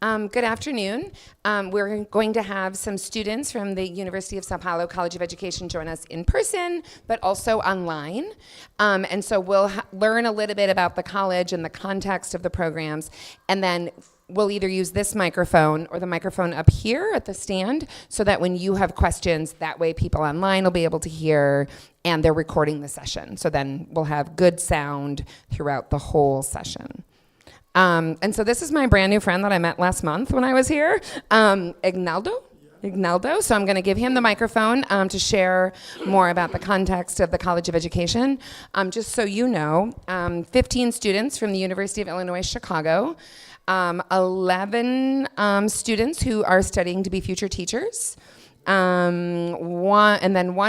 Good afternoon. We're going to have some students from the University of Sao Paulo College of Education join us in person, but also online. And so we'll learn a little bit about the college and the context of the programs, and then we'll either use this microphone or the microphone up here at the stand so that when you have questions, that way people online will be able to hear, and they're recording the session. So then we'll have good sound throughout the whole session. And so this is my brand new friend that I met last month when I was here, Ignaldo. So I'm going to give him the microphone to share more about the context of the College of Education. Just so you know, 15 students from the University of Illinois Chicago, 11 students who are studying to be future teachers, one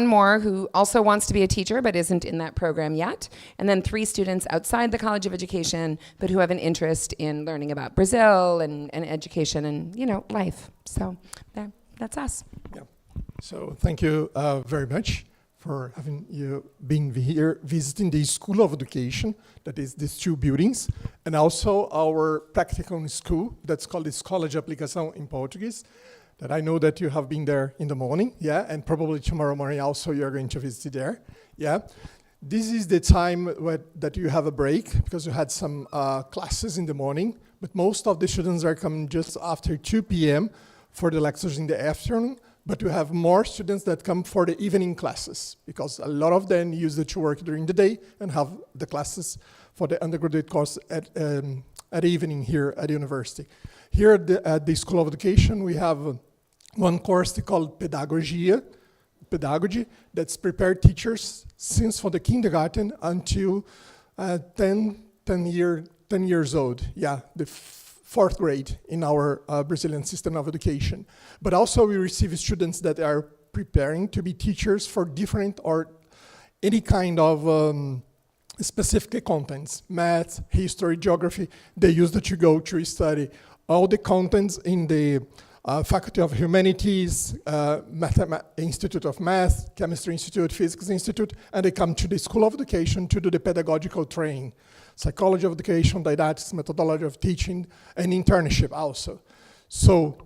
more who also wants to be a teacher but isn't in that program yet, and then 3 students outside the College of Education but who have an interest in learning about Brazil and education and, life. So that's us. Yeah. So thank you very much for having you being here visiting the School of Education, that is these 2 buildings, and also our practicum school that's called the Escola de Aplicação in Portuguese, that I know that you have been there in the morning, and probably tomorrow morning also you're going to visit there, This is the time that you have a break, because you had some classes in the morning, but most of the students are coming just after 2 p.m. for the lectures in the afternoon, but we have more students that come for the evening classes, because a lot of them use it to work during the day and have the classes for the undergraduate course at evening here at the university. Here at the School of Education, we have one course called Pedagogy, that's prepared teachers since for the kindergarten until 10 years old. The 4th grade in our Brazilian system of education. But also we receive students that are preparing to be teachers for different or any kind of specific contents, math, history, geography. They use it to go to study all the contents in the Faculty of Humanities, Institute of Math, Chemistry Institute, Physics Institute, and they come to the School of Education to do the pedagogical training, psychology of education, didactics, methodology of teaching, and internship also. So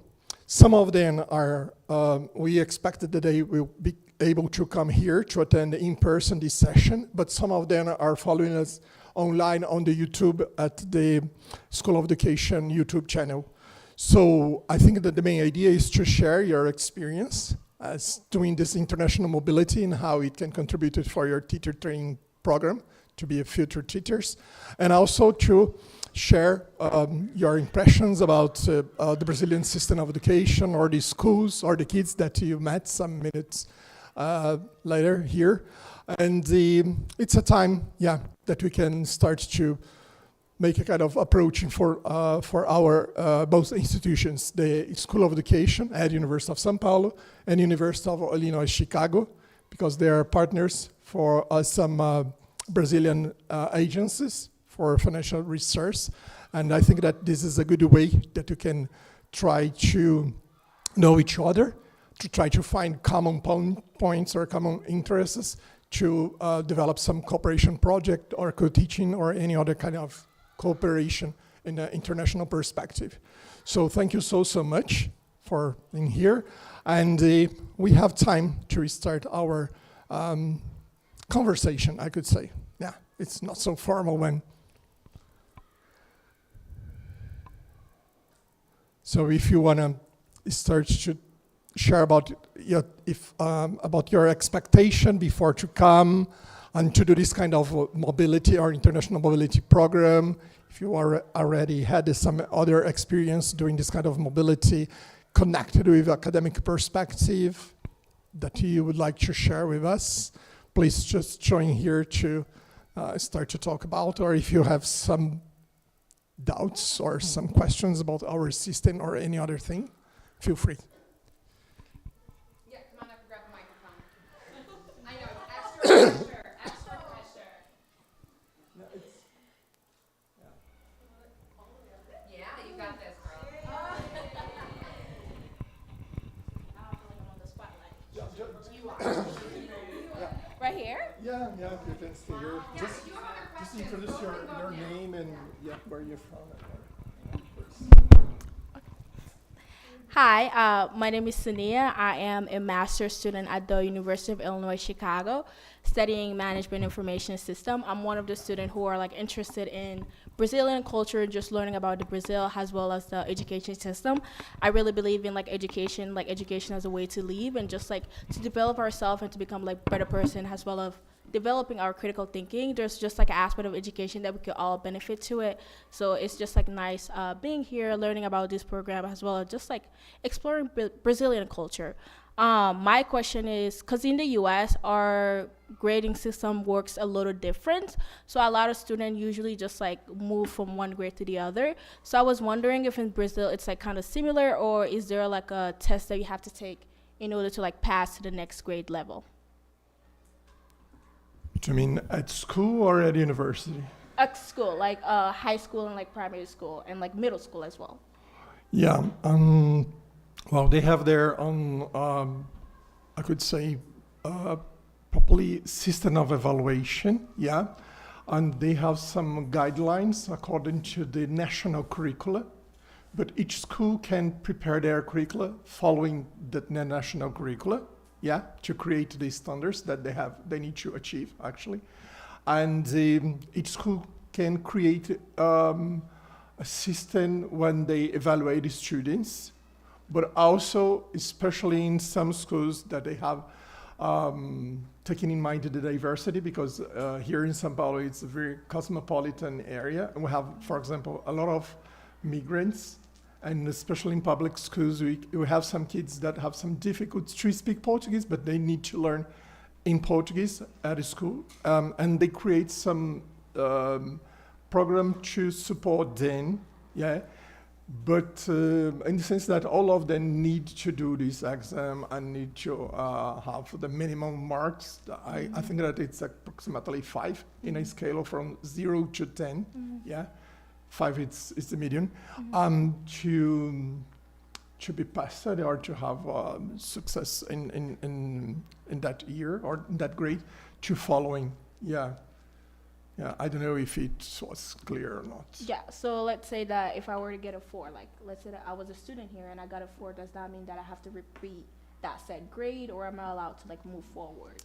some of them are, we expected that they will be able to come here to attend in person this session, but some of them are following us online on the YouTube at the School of Education YouTube channel. So I think that the main idea is to share your experience as doing this international mobility and how it can contribute for your teacher training program to be a future teachers, and also to share your impressions about the Brazilian system of education or the schools or the kids that you met some minutes later here. And it's a time, that we can start to make a kind of approaching for our both institutions, the School of Education at University of São Paulo and University of Illinois Chicago, because they are partners for some Brazilian agencies for financial research. And I think that this is a good way that you can try to know each other, to try to find common points or common interests, to develop some cooperation project or co-teaching or any other kind of cooperation in an international perspective. So thank you so much for being here. And we have time to restart our conversation, I could say. It's not so formal when. So if you want to start to share about about your expectation before to come and to do this kind of mobility or international mobility program, if you already had some other experience doing this kind of mobility connected with academic perspective that you would like to share with us, please just join here to start to talk about, or if you have some doubts or some questions about our system or any other thing, feel free. Yeah, come on up and grab the microphone. I know, it's extra pressure. No, Yeah, you got this, girl. Right here? Yeah, you can stay here. Just introduce your name and where you're from. Hi, my name is Sania. I am a master's student at the University of Illinois, Chicago, studying management information system. I'm one of the students who are like interested in Brazilian culture, just learning about the Brazil as well as the education system. I really believe in like education as a way to live and just like to develop ourselves and to become like better person as well as developing our critical thinking. There's just like an aspect of education that we could all benefit to it. So it's just like nice being here, learning about this program as well as just like exploring Brazilian culture. My question is, because in the US, our grading system works a little different. So a lot of students usually just like move from one grade to the other. So I was wondering if in Brazil it's like kind of similar, or is there like a test that you have to take in order to like pass to the next grade level? Do you mean at school or at university? At school, like high school and like primary school and like middle school as well. Yeah. Well, they have their own, I could say, properly system of evaluation. Yeah. And they have some guidelines according to the national curricula. But each school can prepare their curricula following the national curricula. Yeah, to create the standards that they need to achieve, actually. And each school can create a system when they evaluate the students, but also, especially in some schools that they have taken in mind the diversity, because here in São Paulo, it's a very cosmopolitan area. And we have, for example, a lot of migrants. And especially in public schools, we have some kids that have some difficulty to speak Portuguese, but they need to learn in Portuguese at a school. And they create some program to support them, yeah. But in the sense that all of them need to do this exam and need to have the minimum marks. I think that it's approximately 5 in a scale from 0 to 10, yeah. 5 is the median, to be passed or to have success in that year or in that grade to following. Yeah. I don't know if it was clear or not. Yeah, so let's say that if I were to get a 4, like let's say that I was a student here and I got a 4, does that mean that I have to repeat that said grade, or am I allowed to like move forward?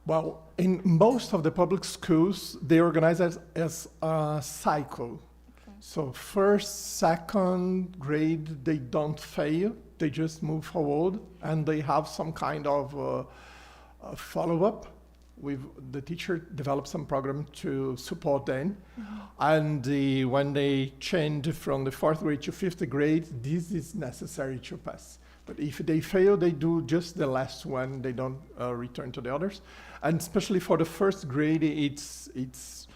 Well, in most of the public schools, they organize as a cycle. Okay. So first, second grade, they don't fail. They just move forward, and they have some kind of follow-up. The teacher develops some program to support them. And when they change from the 4th grade to 5th grade, this is necessary to pass. But if they fail, they do just the last one. They don't return to the others. And especially for the 1st grade, it's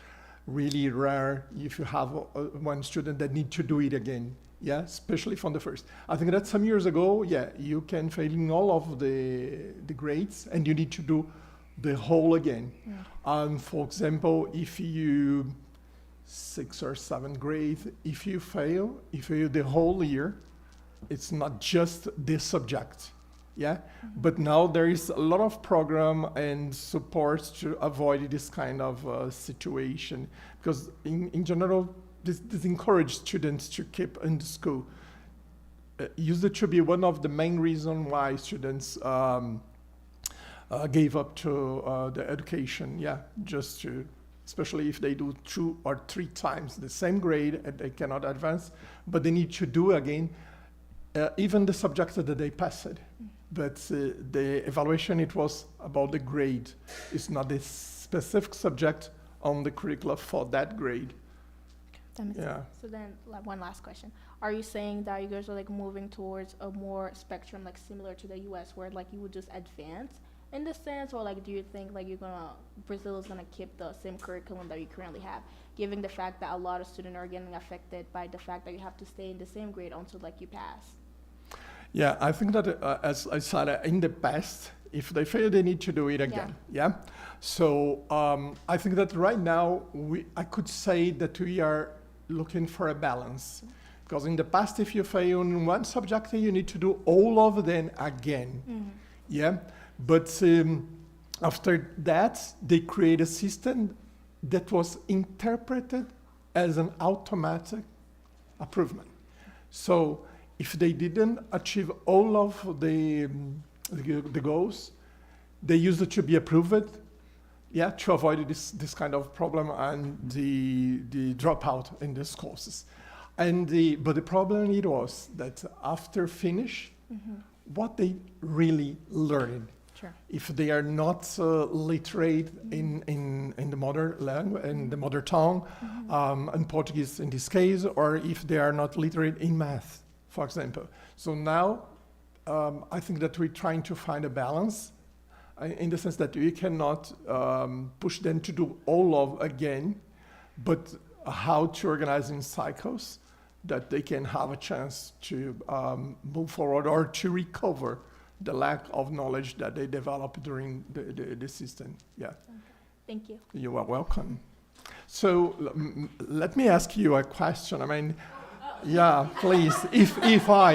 really rare if you have one student that need to do it again. Yeah, especially from the 1st. I think that some years ago, yeah, you can fail in all of the grades, and you need to do the whole again. Yeah. For example, if you 6th or 7th grade, if you fail the whole year, it's not just this subject, yeah? But now there is a lot of program and support to avoid this kind of situation, because in general, this encourages students to keep in the school. Used to be one of the main reasons why students gave up to the education, yeah, just to, especially if they do 2 or 3 times the same grade and they cannot advance, but they need to do again even the subject that they passed. But the evaluation, it was about the grade. It's not the specific subject on the curricula for that grade. That makes sense. So then, like, one last question. Are you saying that you guys are like moving towards a more spectrum, like similar to the US, where like you would just advance in the sense, or like do you think like Brazil is gonna keep the same curriculum that you currently have, given the fact that a lot of students are getting affected by the fact that you have to stay in the same grade until like you pass? Yeah, I think that as I said in the past, if they fail, they need to do it again. Yeah. So I think that right now I could say that we are looking for a balance, because in the past, if you fail in one subject, you need to do all of them again. Yeah. But after that, they create a system that was interpreted as an automatic improvement. So if they didn't achieve all of the goals, they used it to be approved, yeah, to avoid this kind of problem and the dropout in these courses. But the problem it was that after finish, what they really learned, Sure. if they are not literate in the mother language, in the mother tongue, and Portuguese in this case, or if they are not literate in math, for example. So now, I think that we're trying to find a balance in the sense that we cannot push them to do all of again, but how to organize in cycles that they can have a chance to move forward or to recover the lack of knowledge that they developed during the system. Yeah. Okay. Thank you. You are welcome. So let me ask you a question. I mean, yeah, please. If I,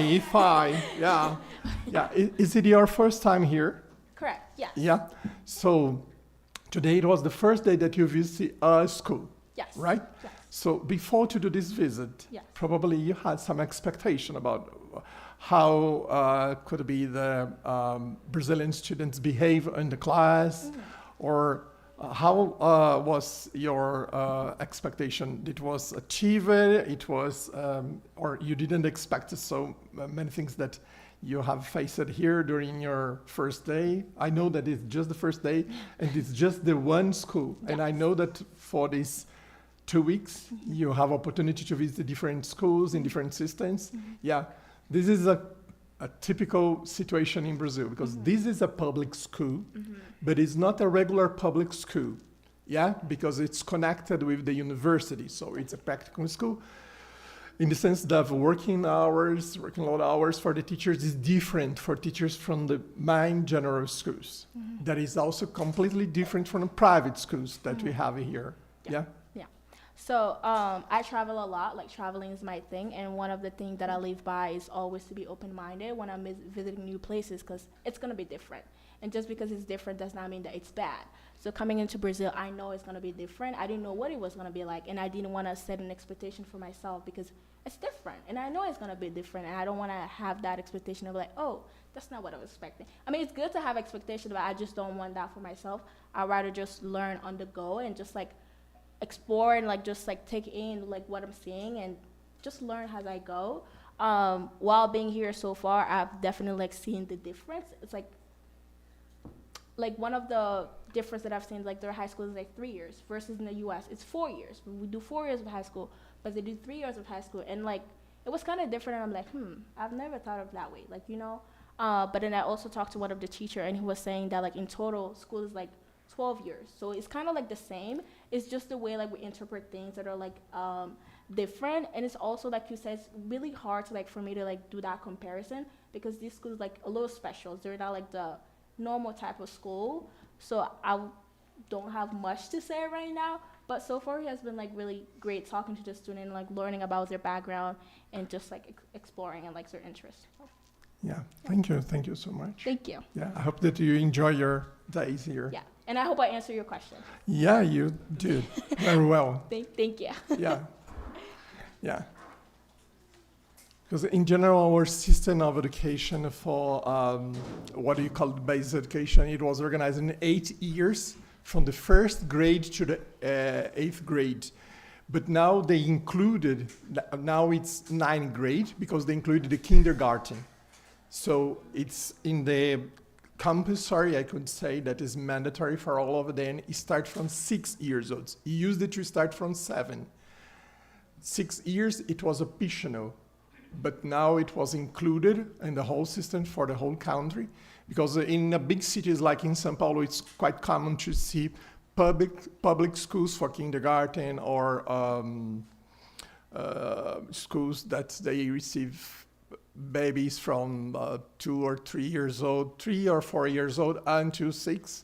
yeah. Is it your first time here? Correct. Yes. Yeah. So today it was the first day that you visit a school. Yes. Right? Yes. So before to do this visit, Yes. probably you had some expectation about how could be the Brazilian students behave in the class, or how was your expectation? It was achieved, it was, or you didn't expect so many things that you have faced here during your first day? I know that it's just the first day and it's just the one school. Yes. And I know that for these 2 weeks, you have opportunity to visit different schools in different systems. Yeah, this is a typical situation in Brazil because this is a public school, but it's not a regular public school. Yeah, because it's connected with the university. So it's a practical school in the sense that working load hours for the teachers is different for teachers from the main general schools. That is also completely different from the private schools that we have here. Yeah. So I travel a lot, like traveling is my thing, and one of the things that I live by is always to be open-minded when I'm visiting new places because it's going to be different. And just because it's different does not mean that it's bad. So coming into Brazil, I know it's going to be different. I didn't know what it was going to be like, and I didn't want to set an expectation for myself because it's different, and I know it's going to be different, and I don't want to have that expectation of like, oh, that's not what I was expecting. I mean, it's good to have expectations, but I just don't want that for myself. I'd rather just learn on the go and just like explore and like just like take in like what I'm seeing and just learn as I go. While being here so far, I've definitely like seen the difference. It's like one of the difference that I've seen, like their high school is like 3 years versus in the US it's 4 years. We do 4 years of high school, but they do 3 years of high school, and like it was kind of different. And I'm like, I've never thought of it that way, like, you know. But then I also talked to one of the teacher, and he was saying that like in total school is like 12 years. So it's kind of like the same. It's just the way like we interpret things that are like different. And it's also, like you said, it's really hard to like for me to like do that comparison because these schools like a little special. They're not like the normal type of school. So I don't have much to say right now. But so far it has been like really great talking to the student and like learning about their background and just like exploring and like their interests. Yeah, thank you so much. Thank you. Yeah, I hope that you enjoy your days here. Yeah, and I hope I answer your question. Yeah, you did very well. Thank you. Yeah. Because in general, our system of education for what do you call basic education, it was organized in 8 years from the first grade to the 8th grade. But now they included, now it's 9th grade because they included the kindergarten. So it's in the compulsory, I could say, that is mandatory for all of them. It starts from 6 years old. He used it to start from 7. 6 years, it was optional, but now it was included in the whole system for the whole country, because in big cities like in São Paulo, it's quite common to see public schools for kindergarten or schools that they receive babies from 2 or 3 years old, 3 or 4 years old until 6.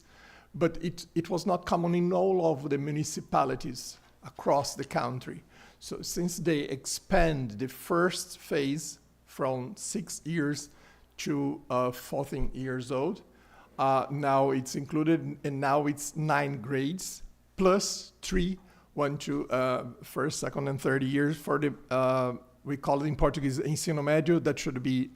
But it was not common in all of the municipalities across the country. So since they expand the first phase from 6 years to 14 years old, now it's included, and now it's 9 grades plus 3, 1 to first, second, and third years for the we call it in Portuguese ensino médio, that should be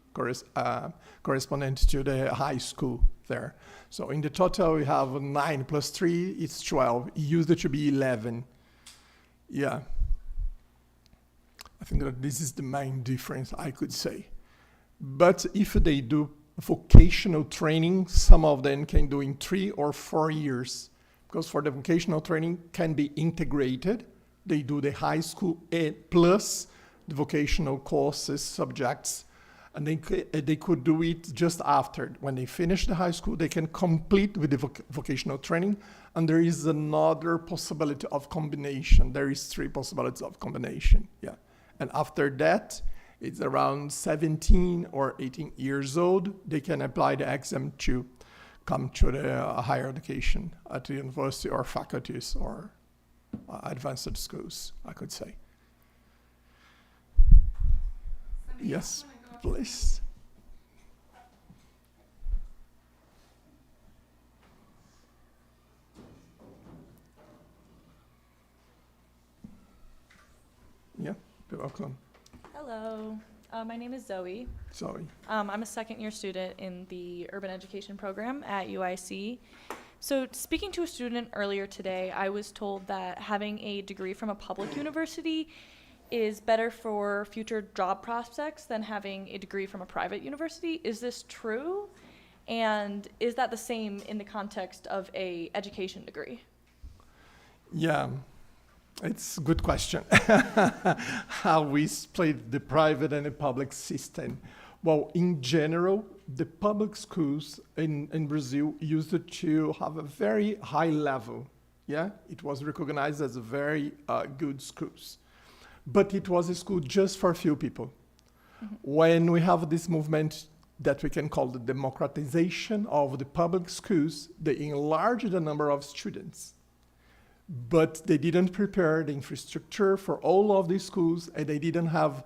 correspondent to the high school there. So in the total, we have 9 plus 3, it's 12. It used to be 11. Yeah. I think that this is the main difference, I could say. But if they do vocational training, some of them can do in 3 or 4 years. Because for the vocational training can be integrated. They do the high school plus the vocational courses, subjects, and they could do it just after. When they finish the high school, they can complete with the vocational training, and there is another possibility of combination. There is 3 possibilities of combination, yeah. And after that, it's around 17 or 18 years old, they can apply the exam to come to the higher education at the university or faculties or advanced schools, I could say. Yes, please. Yeah, you're welcome. Hello, my name is Zoe. Sorry. I'm a second-year student in the urban education program at UIC. So speaking to a student earlier today, I was told that having a degree from a public university is better for future job prospects than having a degree from a private university. Is this true? And is that the same in the context of a education degree? Yeah, it's a good question. How we split the private and the public system. Well, in general, the public schools in Brazil used to have a very high level. Yeah, it was recognized as a very good schools. But it was a school just for a few people. Mm-hmm. When we have this movement that we can call the democratization of the public schools, they enlarged the number of students. But they didn't prepare the infrastructure for all of these schools, and they didn't have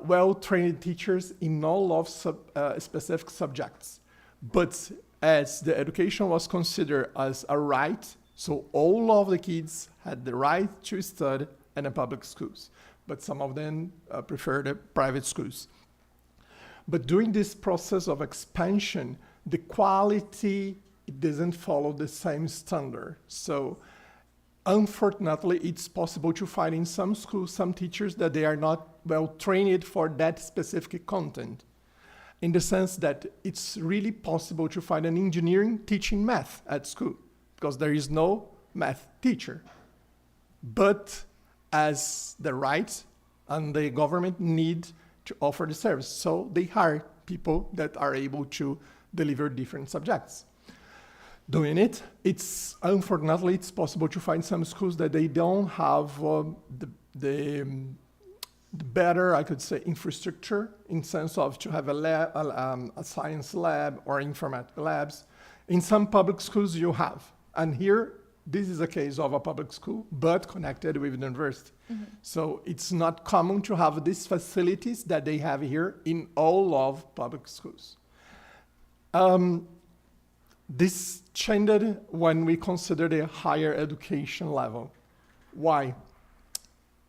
well-trained teachers in all of specific subjects. But as the education was considered as a right, so all of the kids had the right to study in the public schools, but some of them preferred the private schools. But during this process of expansion, the quality doesn't follow the same standard. So unfortunately, it's possible to find in some schools some teachers that they are not well trained for that specific content, in the sense that it's really possible to find an engineering teaching math at school, because there is no math teacher. But as the right and the government need to offer the service, so they hire people that are able to deliver different subjects. Doing it, unfortunately it's possible to find some schools that they don't have the better, I could say, infrastructure in sense of to have a lab, a science lab or informatic labs. In some public schools you have, and here this is a case of a public school, but connected with the university. Mm-hmm. So it's not common to have these facilities that they have here in all of public schools. This changed when we consider the higher education level. Why?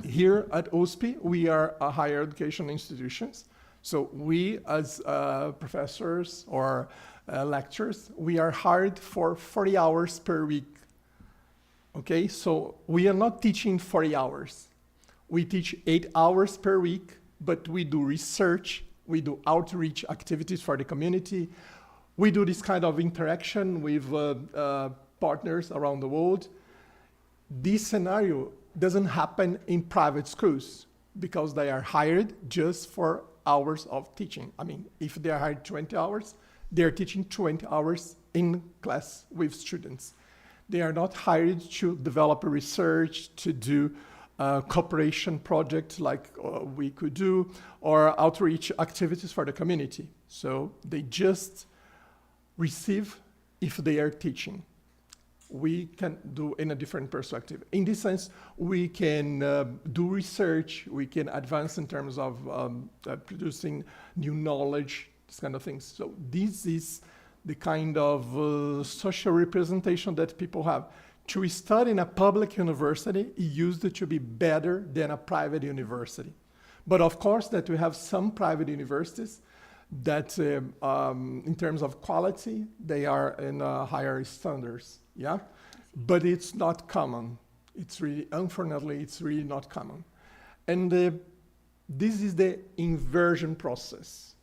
Here at USP, we are a higher education institutions. So we as professors or lecturers, we are hired for 40 hours per week. Okay, so we are not teaching 40 hours. We teach 8 hours per week, but we do research, we do outreach activities for the community. We do this kind of interaction with partners around the world. This scenario doesn't happen in private schools because they are hired just for hours of teaching. I mean, if they are hired 20 hours, they're teaching 20 hours in class with students. They are not hired to develop a research, to do cooperation projects like we could do, or outreach activities for the community. So they just receive if they are teaching. We can do in a different perspective. In this sense, we can do research, we can advance in terms of producing new knowledge, this kind of things. So this is the kind of social representation that people have. To study in a public university, it used to be better than a private university. But of course that we have some private universities that in terms of quality, they are in higher standards, yeah? But it's not common. It's really, unfortunately, it's really not common. And this is the inversion process.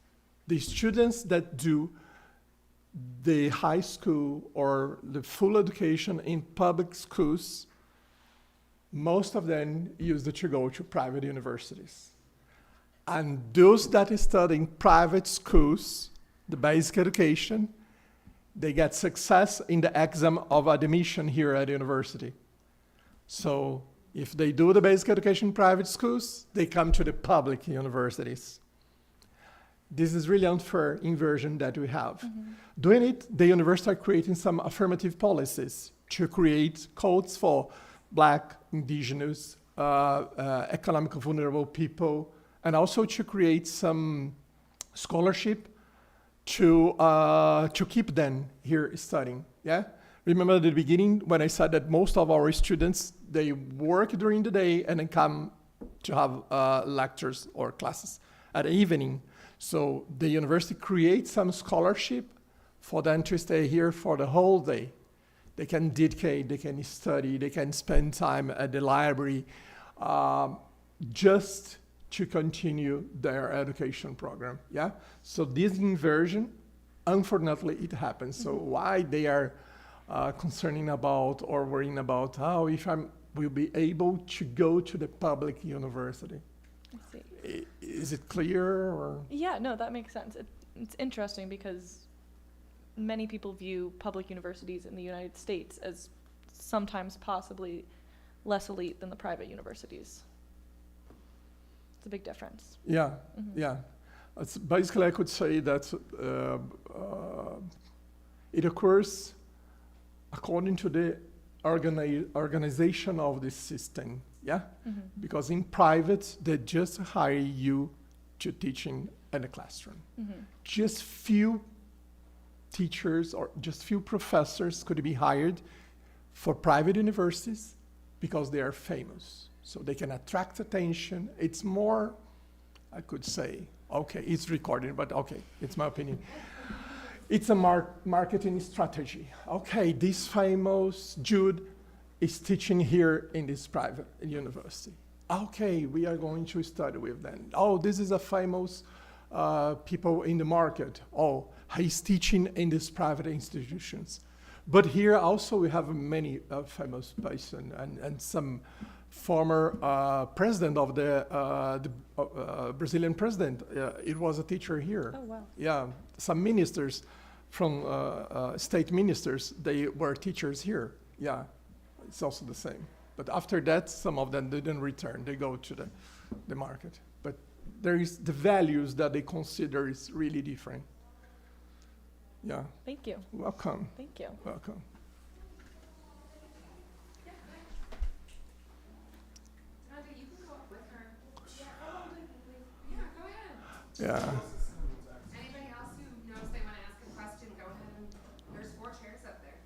The students that do the high school or the full education in public schools, most of them used to go to private universities. And those that study in private schools, the basic education, they get success in the exam of admission here at the university. So if they do the basic education in private schools, they come to the public universities. This is really unfair inversion that we have. Mm-hmm. Doing it, the universities are creating some affirmative policies to create codes for Black, indigenous, economically vulnerable people, and also to create some scholarship to keep them here studying, yeah? Remember at the beginning when I said that most of our students, they work during the day and then come to have lectures or classes at the evening. So the university creates some scholarship for them to stay here for the whole day. They can dedicate, they can study, they can spend time at the library, just to continue their education program, yeah? So this inversion, unfortunately, it happens. So why they are concerning about or worrying about how if I will be able to go to the public university? I see. Is it clear or? Yeah, no, that makes sense. It's interesting because many people view public universities in the United States as sometimes possibly less elite than the private universities. It's a big difference. Yeah, yeah. It's basically, I could say that it occurs according to the organization of the system, yeah? Mm-hmm. Because in private, they just hire you to teaching in a classroom. Mm-hmm. Just few teachers or just few professors could be hired for private universities because they are famous. So they can attract attention. It's more, I could say, okay, it's recorded, but okay, it's my opinion. It's a marketing strategy. Okay, this famous Jude is teaching here in this private university. Okay, we are going to study with them. Oh, this is a famous people in the market. Oh, he's teaching in these private institutions. But here also we have many famous person and some former president of the Brazilian president. It was a teacher here. Oh, wow. Yeah, some ministers from state ministers, they were teachers here. Yeah, it's also the same. But after that, some of them didn't return. They go to the market. But there is the values that they consider is really different. Yeah. Thank you. Welcome. Thank you. Welcome. Yeah. Anybody else who knows they want to ask a question, go ahead and there's 4 chairs up there.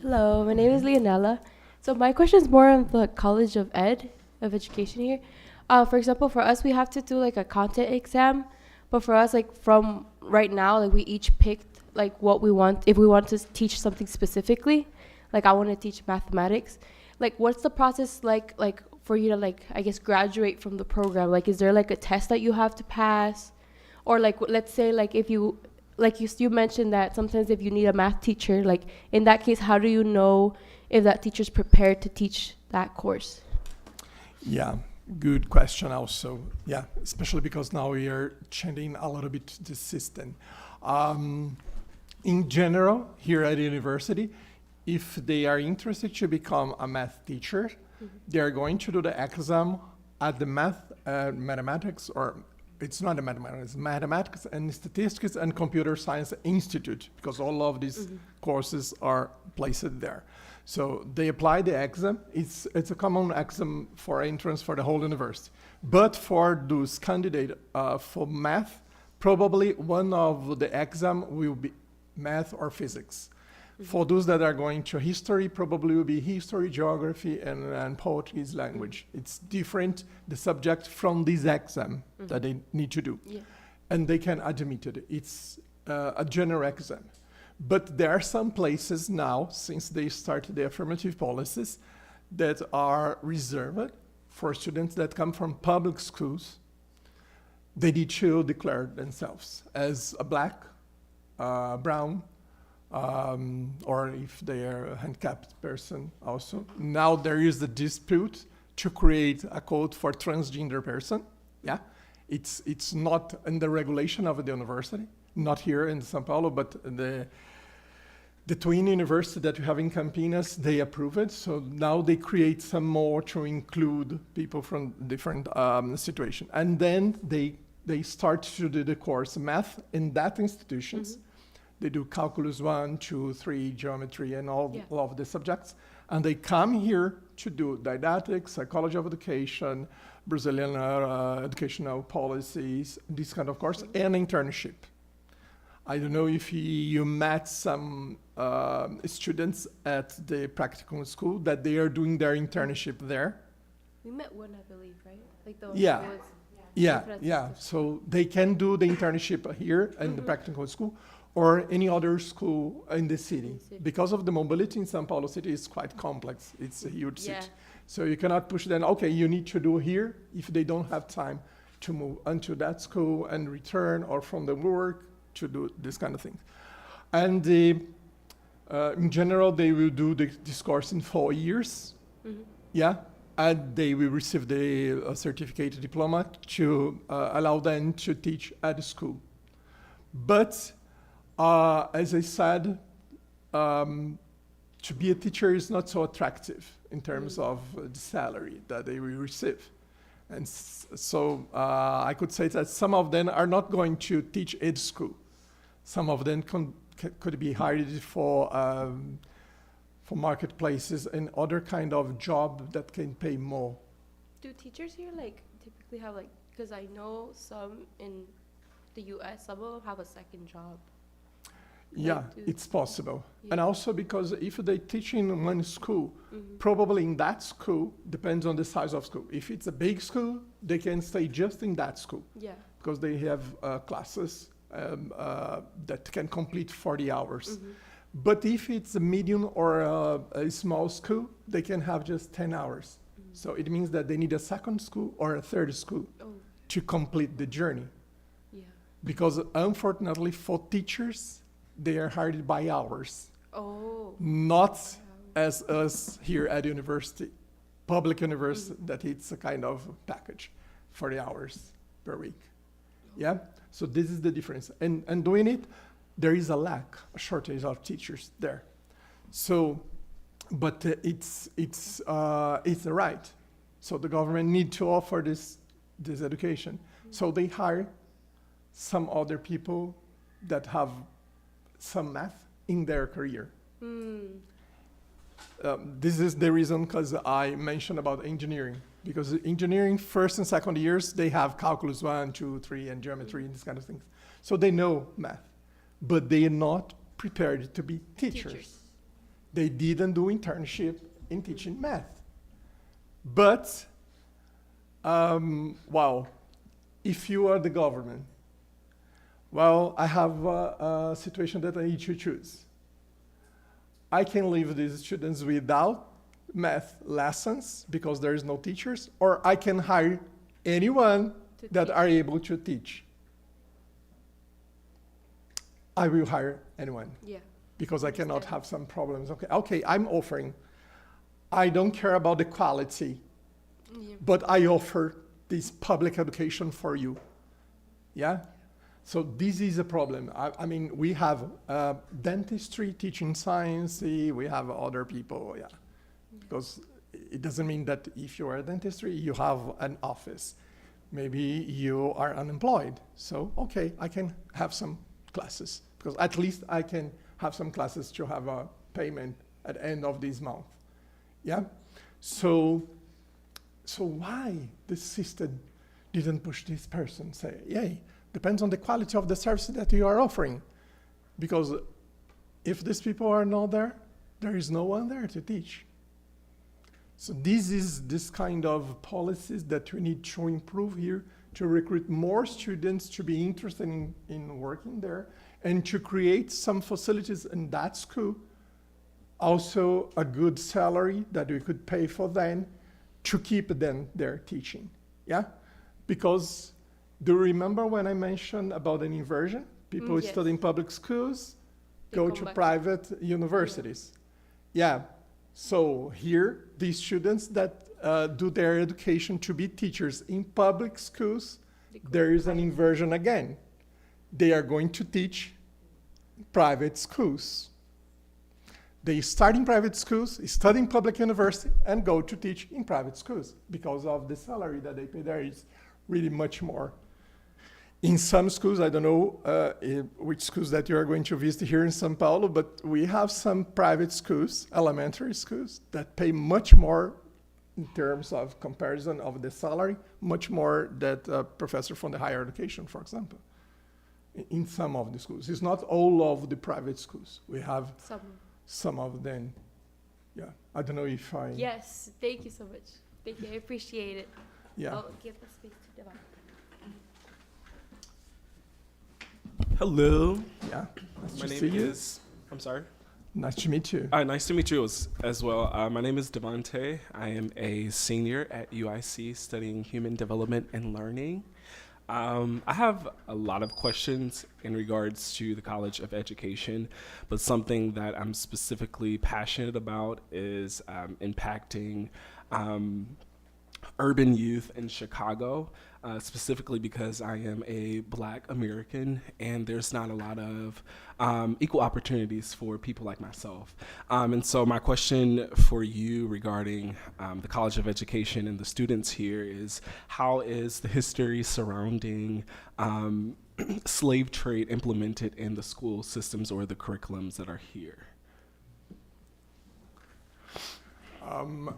Hello, my name is Leonella. So my question is more on the College of Education here. For example, for us, we have to do like a content exam, but for us, like from right now, like we each picked like what we want, if we want to teach something specifically, like I want to teach mathematics. Like what's the process like for you to like, I guess, graduate from the program? Like, is there like a test that you have to pass? Or like, let's say like if you, like you mentioned that sometimes if you need a math teacher, like in that case, how do you know if that teacher's prepared to teach that course? Yeah, good question also. Yeah, especially because now we are changing a little bit the system. In general, here at the university, if they are interested to become a math teacher, they are going to do the exam at the mathematics, or it's not a mathematics, it's mathematics and statistics and computer science institute, because all of these courses are placed there. So they apply the exam. It's a common exam for entrance for the whole university. But for those candidates for math, probably one of the exam will be math or physics. For those that are going to history, probably will be history, geography, and poetry is language. It's different, the subject, from this exam that they need to do. Yeah. And they can admit it. It's a general exam. But there are some places now, since they started the affirmative policies, that are reserved for students that come from public schools. They need to declare themselves as a black, brown, or if they are a handicapped person also. Now there is a dispute to create a code for transgender person. Yeah, it's not in the regulation of the university, not here in São Paulo, but the twin university that we have in Campinas, they approve it. So now they create some more to include people from different situations. And then they start to do the course math in that institutions. They do calculus 1, 2, 3, geometry, and all of the subjects. And they come here to do didactics, psychology of education, Brazilian educational policies, this kind of course, and internship. I don't know if you met some students at the practical school that they are doing their internship there. We met one, I believe, right? Like the Yeah. one who was- Yeah. So they can do the internship here in the practical school or any other school in the city. Because of the mobility in São Paulo city is quite complex. It's a huge city. So you cannot push them, okay, you need to do here if they don't have time to move onto that school and return, or from the work to do this kind of thing. And in general, they will do this course in 4 years. Yeah. And they will receive the certificate diploma to allow them to teach at the school. But as I said, to be a teacher is not so attractive in terms of the salary that they will receive. And so I could say that some of them are not going to teach at school. Some of them could be hired for marketplaces and other kind of job that can pay more. Do teachers here like typically have like, because I know some in the US, some of them have a second job. Yeah, it's possible. And also because if they teach in one school, probably in that school, depends on the size of school. If it's a big school, they can stay just in that school. Yeah. Because they have classes that can complete 40 hours. But if it's a medium or a small school, they can have just 10 hours. So it means that they need a second school or a third school to complete the journey. Yeah. Because unfortunately for teachers, they are hired by hours. Not as us here at university, public university, that it's a kind of package for the hours per week. Yeah, so this is the difference. And doing it, there is a shortage of teachers there. So, but it's a right. So the government need to offer this education. So they hire some other people that have some math in their career. This is the reason because I mentioned about engineering. Because engineering first and second years, they have calculus 1, 2, 3, and geometry and these kind of things. So they know math, but they are not prepared to be teachers. They didn't do internship in teaching math. But, wow, if you are the government, well, I have a situation that I need to choose. I can leave these students without math lessons because there is no teachers, or I can hire anyone that are able to teach. I will hire anyone. Yeah. Because I cannot have some problems. Okay, I'm offering. I don't care about the quality, but I offer this public education for you. Yeah? So this is a problem. I mean, we have dentistry teaching science, we have other people, because it doesn't mean that if you are a dentistry, you have an office. Maybe you are unemployed. So, okay, I can have some classes, because at least I can have some classes to have a payment at the end of this month. Yeah? So why the system didn't push this person, say, yay, depends on the quality of the service that you are offering. Because If these people are not there, there is no one there to teach. So this is this kind of policies that we need to improve here to recruit more students to be interested in working there and to create some facilities in that school. Also a good salary that we could pay for them to keep them there teaching, yeah? Because do you remember when I mentioned about an inversion? People Yes. study in public schools, They go come to back. private universities. Yeah, so here, these students that do their education to be teachers in public schools, there is an inversion again. They are going to teach private schools. They start in private schools, study in public university, and go to teach in private schools because of the salary that they pay there is really much more. In some schools, I don't know which schools that you are going to visit here in São Paulo, but we have some private schools, elementary schools, that pay much more in terms of comparison of the salary, much more than a professor from the higher education, for example, in some of the schools. It's not all of the private schools. We have some of them. Yeah, I don't know if I... Yes, thank you so much. Thank you, I appreciate it. Yeah. I'll give the space to Devon. Hello, Yeah, nice my to name see you. is. I'm sorry. Nice to meet you. Nice to meet you as well. My name is Devante. I am a senior at UIC studying human development and learning. I have a lot of questions in regards to the College of Education, but something that I'm specifically passionate about is impacting urban youth in Chicago, specifically because I am a Black American and there's not a lot of equal opportunities for people like myself. And so my question for you regarding the College of Education and the students here is, how is the history surrounding slave trade implemented in the school systems or the curriculums that are here?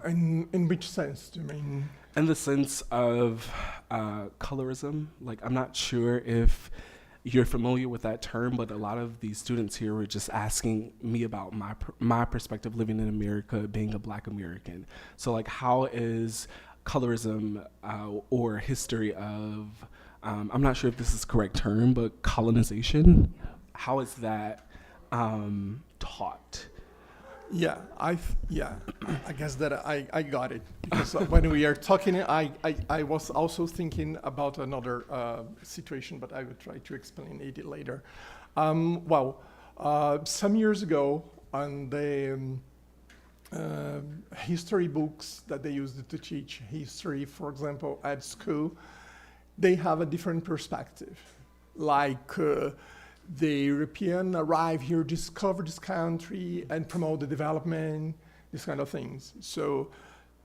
In which sense do you mean? In the sense of colorism, like I'm not sure if you're familiar with that term, but a lot of these students here were just asking me about my perspective living in America, being a Black American. So like, how is colorism or history of, I'm not sure if this is the correct term, but colonization, how is that taught? Yeah, I guess that I got it. Because when we are talking, I was also thinking about another situation, but I will try to explain it later. Some years ago, on the history books that they used to teach history, for example, at school, they have a different perspective. Like, the European arrive here, discover this country, and promote the development, these kind of things. So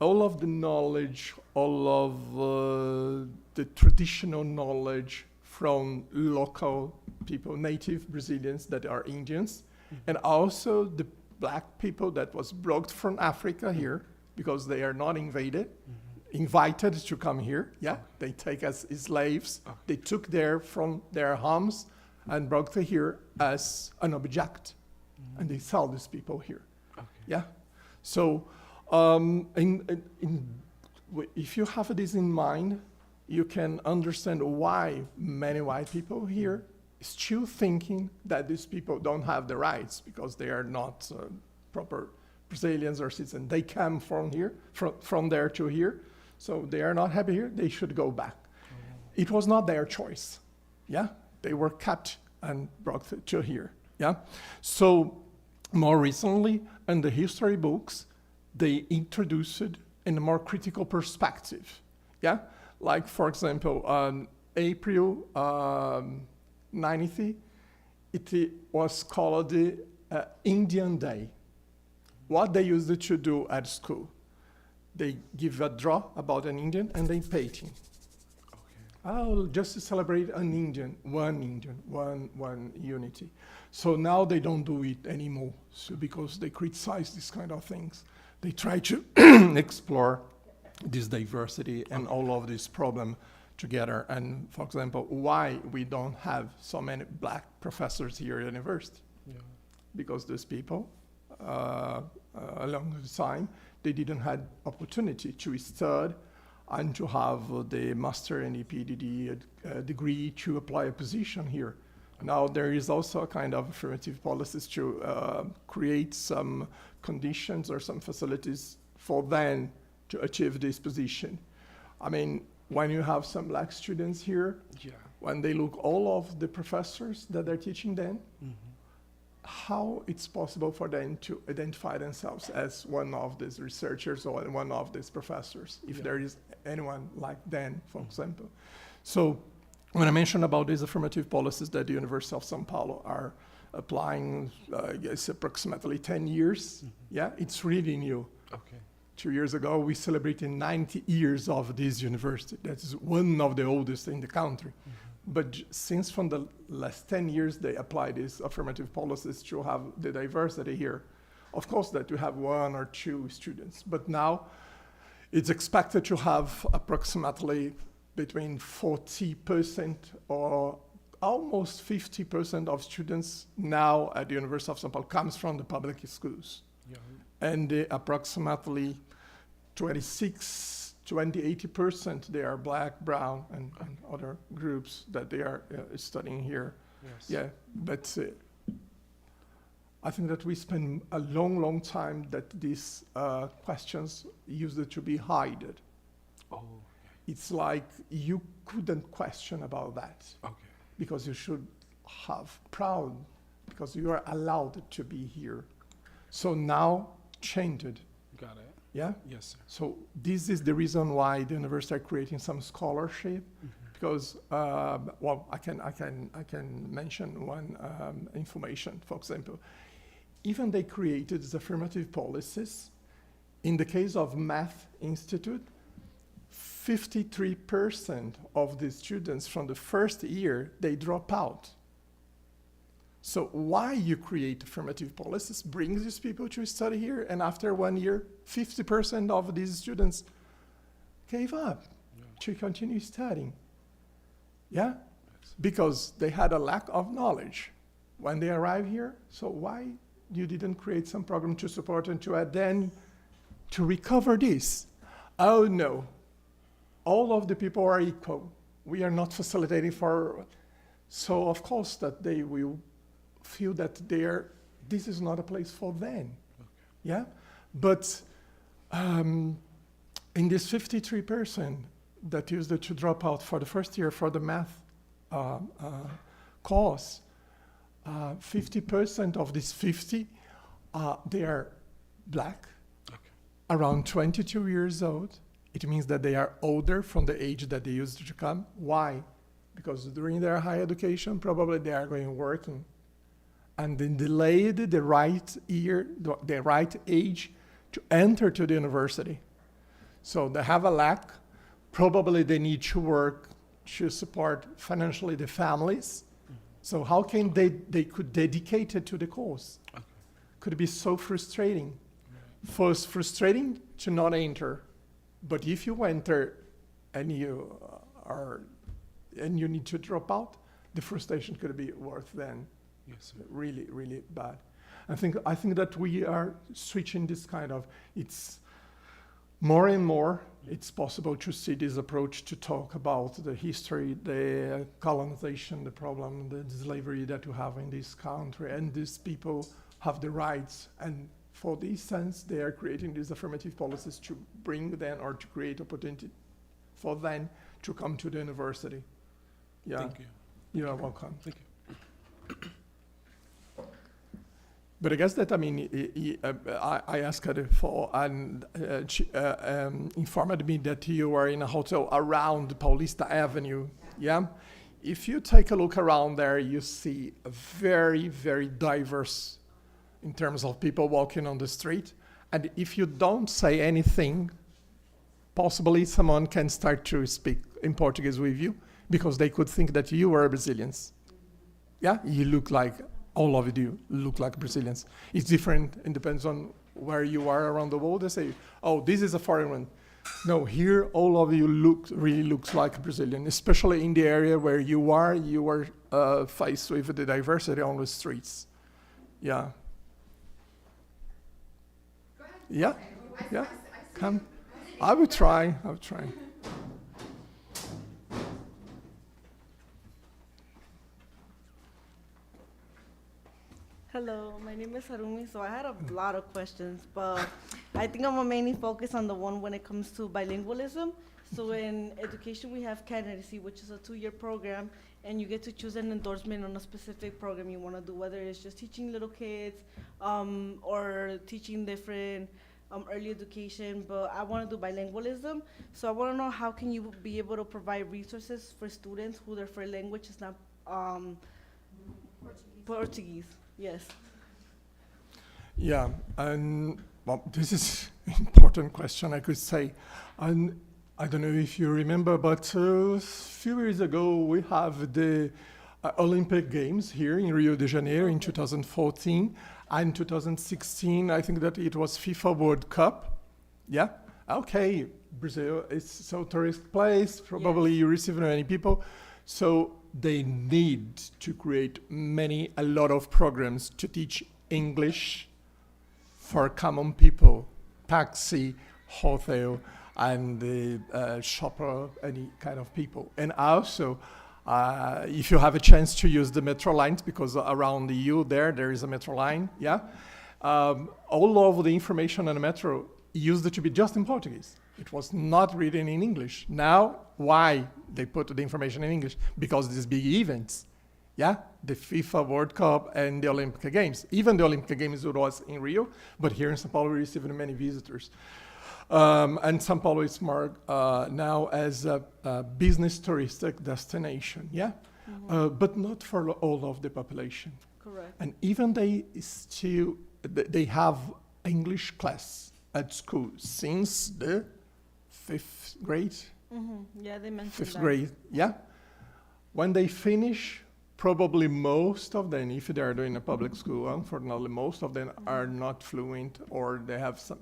all of the knowledge, all of the traditional knowledge from local people, native Brazilians that are Indians, and also the Black people that was brought from Africa here, because they are not invited to come here. Yeah, they take as slaves. They took from their homes and brought to here as an object, and they sell these people here. Okay. Yeah, so if you have this in mind, you can understand why many white people here still thinking that these people don't have the rights because they are not proper Brazilians or citizens. They come from here, from there to here, so they are not happy here. They should go back. It was not their choice. Yeah. They were kept and brought to here, yeah? So more recently, in the history books, they introduced it in a more critical perspective, yeah? Like, for example, on April 90th, it was called the Indian Day. What they used to do at school, they give a draw about an Indian and they painting. Oh, just to celebrate one Indian, one unity. So now they don't do it anymore, so because they criticize these kind of things. They try to explore this diversity and all of this problem together. And for example, why we don't have so many Black professors here at university. Yeah. because those people, along the time, they didn't have opportunity to study and to have the master and the PhD degree to apply a position here. Now there is also a kind of affirmative policies to create some conditions or some facilities for them to achieve this position. I mean, when you have some black students here, when they look all of the professors that they're teaching them, how it's possible for them to identify themselves as one of these researchers or one of these professors, if there is anyone like them, for example. So when I mentioned about these affirmative policies that the University of São Paulo are applying, I guess approximately 10 years, it's really new. 2 years ago, we celebrated 90 years of this university. That is one of the oldest in the country. But since from the last 10 years, they apply these affirmative policies to have the diversity here. Of course, that you have 1 or 2 students, but now it's expected to have approximately between 40% or almost 50% of students now at the University of São Paulo comes from the public schools. And approximately 80%, they are black, brown, and other groups that they are studying here. But I think that we spend a long time that these questions used to be hidden. It's like you couldn't question about that. Because you should have proud, because you are allowed to be here. So now changed. Got it. Yeah? Yes, sir. So this is the reason why the university are creating some scholarship, because I can mention one information. For example, even they created these affirmative policies. In the case of Math Institute, 53% of the students from the first year, they drop out. So why you create affirmative policies brings these people to study here, and after 1 year, 50% of these students gave up to continue studying. Because they had a lack of knowledge when they arrived here. So why you didn't create some program to support and to add then to recover this? Oh no, all of the people are equal. We are not facilitating for, so of course that they will feel that this is not a place for them. But in this 53% that used to drop out for the first year for the math course, 50% of these 50, they are black, around 22 years old. It means that they are older from the age that they used to come. Why? Because during their higher education, probably they are going working. And then delayed the right age to enter to the university. So they have a lack. Probably they need to work to support financially the families. So how can they could dedicate it to the course? Could be so frustrating. First, frustrating to not enter. But if you enter and you need to drop out, the frustration could be worse than. Yes, really, really bad. I think that we are switching this kind of, it's more and more, it's possible to see this approach to talk about the history, the colonization, the problem, the slavery that you have in this country, and these people have the rights. And for this sense, they are creating these affirmative policies to bring them or to create opportunity for them to come to the university. Thank you. You are welcome. Thank you. But I guess that, I mean, I asked her for, and she informed me that you are in a hotel around Paulista Avenue, If you take a look around there, you see a very, very diverse in terms of people walking on the street. And if you don't say anything, possibly someone can start to speak in Portuguese with you because they could think that you are Brazilians. You look like, all of you look like Brazilians. It's different, it depends on where you are around the world. They say, oh, this is a foreign. No, here all of you really looks like Brazilian, especially in the area where you are faced with the diversity on the streets. Yeah, yeah, come. I will try. Hello, my name is Harumi. So I had a lot of questions, but I think I'm gonna mainly focus on the one when it comes to bilingualism. So in education, we have candidacy, which is a 2-year program, and you get to choose an endorsement on a specific program you want to do, whether it's just teaching little kids or teaching different early education. But I want to do bilingualism, so I want to know how can you be able to provide resources for students who their first language is not Portuguese. Yes. Yeah, and well, this is an important question, I could say. And I don't know if you remember, but a few years ago, we have the Olympic Games here in Rio de Janeiro in 2014. And 2016, I think that it was FIFA World Cup. Yeah? Okay, Brazil is so tourist place, probably you receive many people. So they need to create a lot of programs to teach English for common people, taxi, hotel, and the shopper, any kind of people. And also, if you have a chance to use the metro lines, because around you there is a metro line, yeah? All of the information on the metro used to be just in Portuguese. It was not written in English. Now, why they put the information in English? Because these big events, yeah? The FIFA World Cup and the Olympic Games. Even the Olympic Games was in Rio, but here in São Paulo we received many visitors. And São Paulo is marked now as a business touristic destination, yeah? But not for all of the population. Correct. And even they have English class at school since the 5th grade. Yeah, they mentioned 5th that. grade, yeah? When they finish, probably most of them, if they are doing a public school, unfortunately, most of them are not fluent or they have some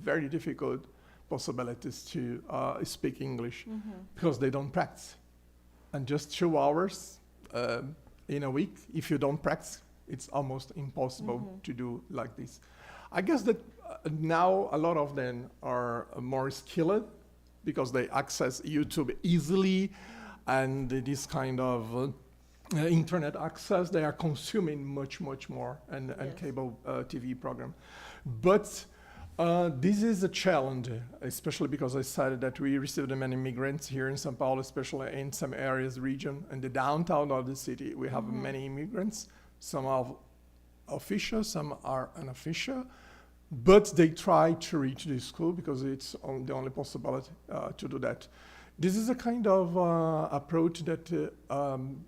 very difficult possibilities to speak English because they don't practice. And just 2 hours in a week, if you don't practice, it's almost impossible to do like this. I guess that now a lot of them are more skilled because they access YouTube easily and this kind of internet access, they are consuming much more and cable TV program. But this is a challenge, especially because I said that we received many immigrants here in São Paulo, especially in some areas, region, and the downtown of the city. We have many immigrants. Some are official, some are unofficial, but they try to reach the school because it's the only possibility to do that. This is a kind of approach that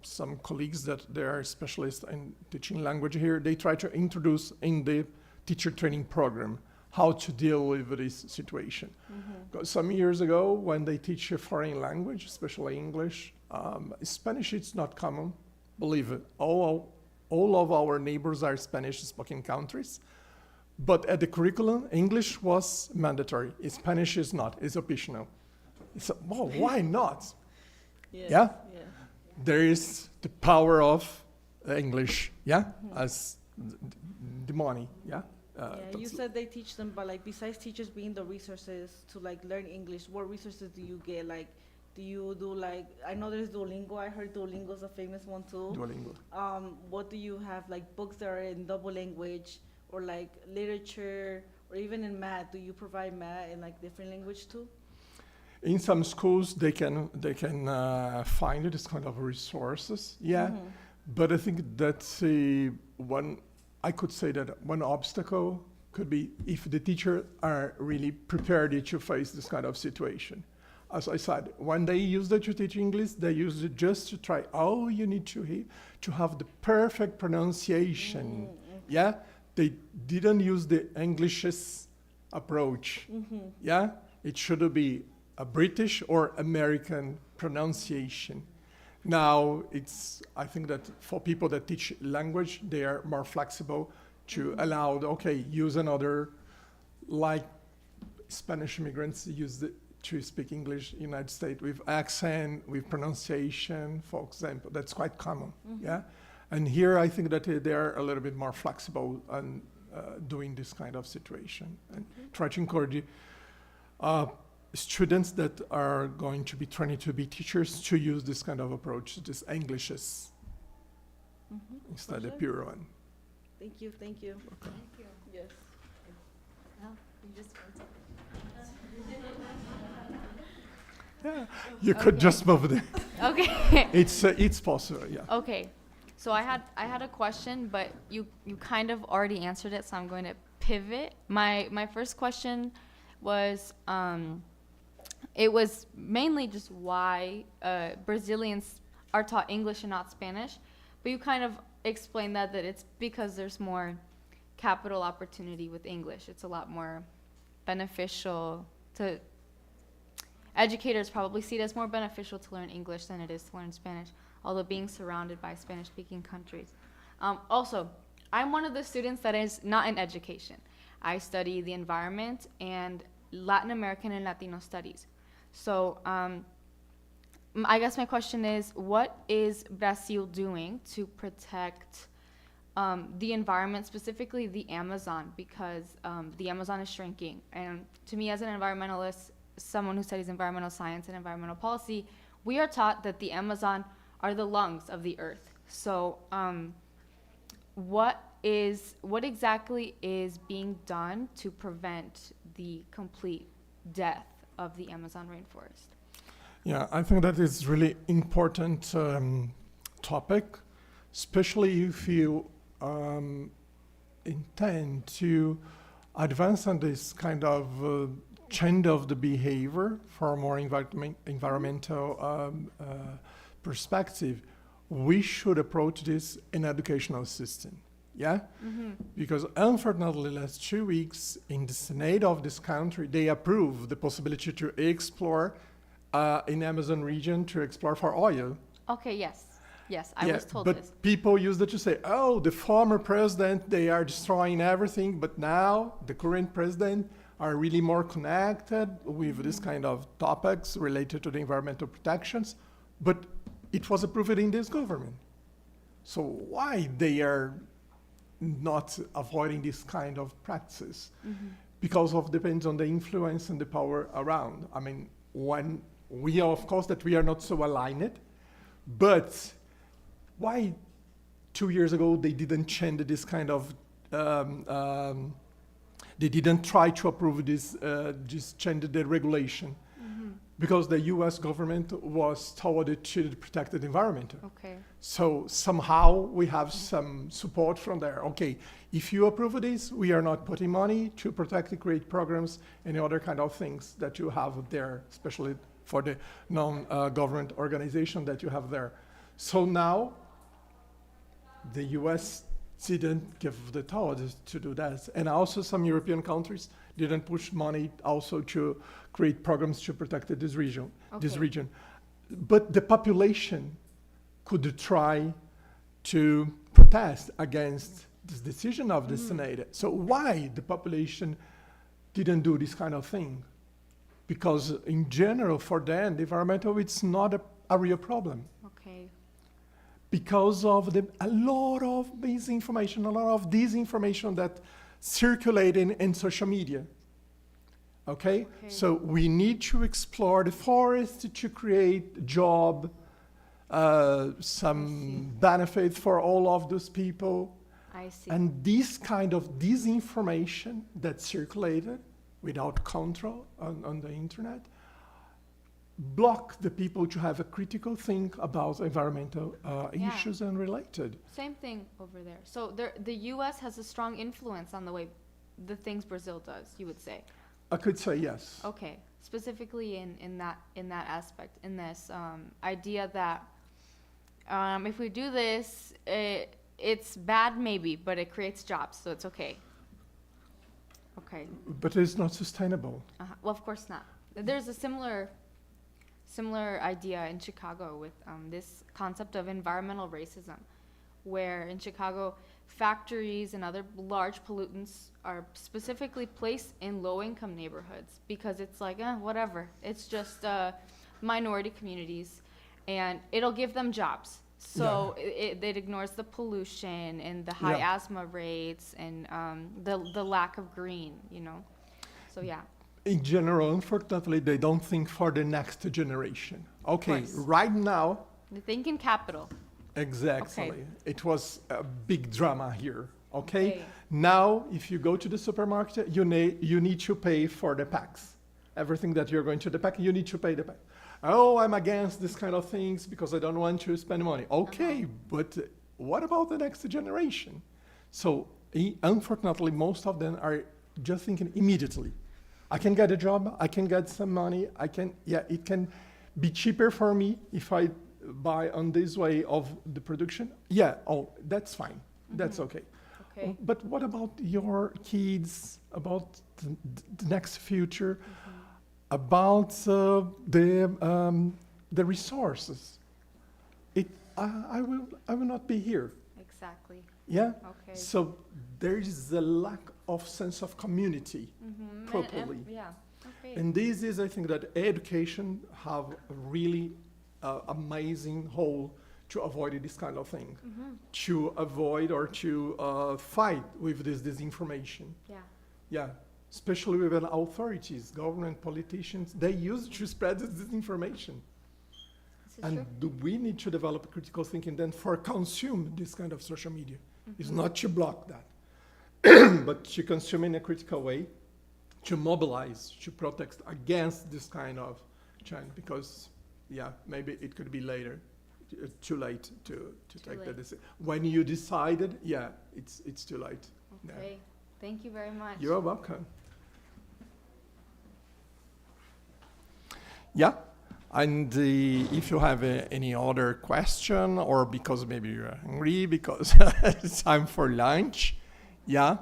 some colleagues that they are specialists in teaching language here, they try to introduce in the teacher training program, how to deal with this situation. Some years ago, when they teach a foreign language, especially English, Spanish it's not common, believe it. All of our neighbors are Spanish-speaking countries, but at the curriculum, English was mandatory. Spanish is not, it's optional. So, well, why not? Yeah? There is the power of English, yeah? As the money, yeah? You said they teach them, but like besides teachers being the resources to like learn English, what resources do you get? Like, do you do like, I know there's Duolingo, I heard Duolingo's a famous one too. Duolingo. What do you have, like books that are in double language or like literature or even in math? Do you provide math in like different language too? In some schools, they can find this kind of resources, yeah. But I think that's I could say that one obstacle could be if the teacher are really prepared to face this kind of situation. As I said, when they use it to teach English, they use it just to try. Oh, you need to have the perfect pronunciation, yeah. They didn't use the English's approach, yeah. It should be a British or American pronunciation. Now, I think that for people that teach language, they are more flexible to allow, use another, like Spanish immigrants use to speak English in the United States with accent, with pronunciation, for example. That's quite common, yeah? And here I think that they are a little bit more flexible and doing this kind of situation, and try to encourage students that are going to be training to be teachers to use this kind of approach, this Englishes instead of pure one. Thank you, thank you. Okay. Yes. You could just move there. Okay. It's possible, yeah. Okay. So I had a question, but you kind of already answered it, so I'm going to pivot. My first question was it was mainly just why Brazilians are taught English and not Spanish, but you kind of explained that it's because there's more capital opportunity with English. It's a lot more beneficial to educators probably see it as more beneficial to learn English than it is to learn Spanish, although being surrounded by Spanish-speaking countries. Also, I'm one of the students that is not in education. I study the environment and Latin American and Latino studies. So I guess my question is, what is Brazil doing to protect the environment, specifically the Amazon, because the Amazon is shrinking? And to me, as an environmentalist, someone who studies environmental science and environmental policy, we are taught that the Amazon are the lungs of the earth. So what exactly is being done to prevent the complete death of the Amazon rainforest? Yeah, I think that is really important topic, especially if you intend to advance on this kind of change of the behavior for a more environmental perspective. We should approach this in educational system, yeah? Because unfortunately, last 2 weeks in the Senate of this country, they approved the possibility to explore in Amazon region to explore for oil. Okay, yes, I was told but this. people used it to say, oh, the former president, they are destroying everything, but now the current president are really more connected with this kind of topics related to the environmental protections, but it was approved in this government. So why they are not avoiding this kind of practices? Because of depends on the influence and the power around. I mean, when we are, of course, that we are not so aligned, but why 2 years ago they didn't change this kind of they didn't try to approve this, just change the regulation? Because the US government was told it should protect the environment. Okay. So somehow we have some support from there. Okay, if you approve this, we are not putting money to protect and create programs and other kind of things that you have there, especially for the non-government organization that you have there. So now the US didn't give the thought to do that. And also some European countries didn't push money also to create programs to protect this region. But the population could try to protest against this decision of the Senate. So why the population didn't do this kind of thing? Because in general, for them, the environmental, it's not a real problem. Okay. Because of a lot of misinformation, a lot of disinformation that circulating in social media. Okay? So we need to explore the forest to create job, some benefit for all of those people. I see. And this kind of disinformation that circulated without control on the internet block the people to have a critical think about environmental issues and related. Same thing over there. So the U.S. has a strong influence on the way the things Brazil does, you would say. I could say yes. Okay, specifically in that aspect, in this idea that if we do this, it's bad maybe, but it creates jobs, so it's okay. Okay. But it's not sustainable. Well, of course not. There's a similar idea in Chicago with this concept of environmental racism, where in Chicago, factories and other large pollutants are specifically placed in low-income neighborhoods because it's like, whatever. It's just minority communities, and it'll give them jobs. So it ignores the pollution and the high Yeah. asthma rates and the lack of green, you know. So yeah. In general, unfortunately, they don't think for the next generation. Okay, course. right now, The thinking capital. exactly. Okay. It was a big drama here. Okay? Okay. Now, if you go to the supermarket, you need to pay for the packs. Everything that you're going to the pack, you need to pay the pack. Oh, I'm against this kind of things because I don't want to spend money. Okay, but what about the next generation? So, unfortunately, most of them are just thinking immediately. I can get a job, I can get some money, it can be cheaper for me if I buy on this way of the production. Yeah, oh, that's fine, that's okay. Okay. But what about your kids, about the next future, about the resources? I will not be here. Exactly. Yeah. Okay. So there is a lack of sense of community properly. Yeah. Okay. And this is, I think, that education have a really amazing role to avoid this kind of thing, to avoid or to fight with this disinformation. Yeah. Yeah, especially with authorities, government, politicians, they use to spread this disinformation. This is And true. we need to develop critical thinking then for consume this kind of social media. It's not to block that, but to consume in a critical way, to mobilize, to protest against this kind of trend, because, yeah, maybe it could be later, too late to take the late. decision. When you decided, yeah, it's too late. Yeah. Okay. Thank you very much. You're welcome. Yeah, and if you have any other question, or because maybe you're hungry, because it's time for lunch, yeah. You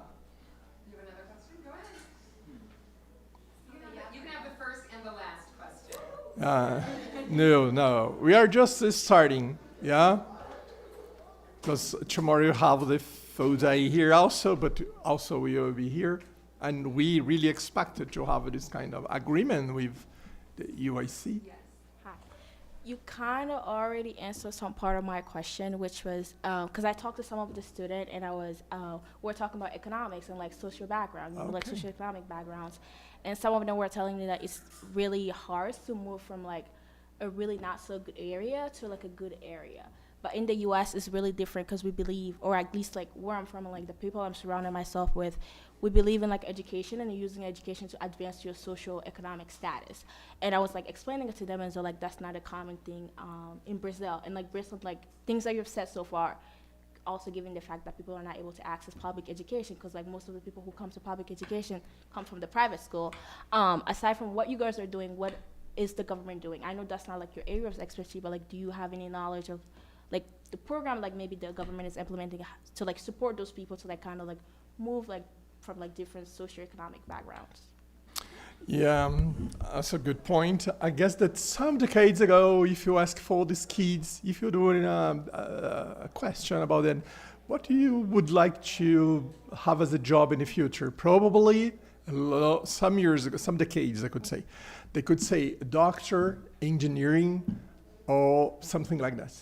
have another question? Go ahead. You can have the first and the last question. No, we are just starting, yeah. Because tomorrow you have the full day here also, but also we will be here, and we really expected to have this kind of agreement with the UIC. Hi. You kind of already answered some part of my question, which was because I talked to some of the students, and we're talking about economics and like social background, like Okay. socioeconomic backgrounds, and some of them were telling me that it's really hard to move from like a really not so good area to like a good area. But in the U.S., it's really different because we believe, or at least like where I'm from and like the people I'm surrounding myself with, we believe in like education and using education to advance your social economic status. And I was like explaining it to them, and so like that's not a common thing in Brazil. And like Brazil, like things that you've said so far, also given the fact that people are not able to access public education, because like most of the people who come to public education come from the private school. Aside from what you guys are doing, what is the government doing? I know that's not like your area of expertise, but like do you have any knowledge of like the program like maybe the government is implementing to like support those people to like kind of like move like from like different socioeconomic backgrounds? Yeah, that's a good point. I guess that some decades ago, if you ask for these kids, if you're doing a question about it, what you would like to have as a job in the future? Probably some years ago, some decades, I could say. They could say doctor, engineering, or something like that.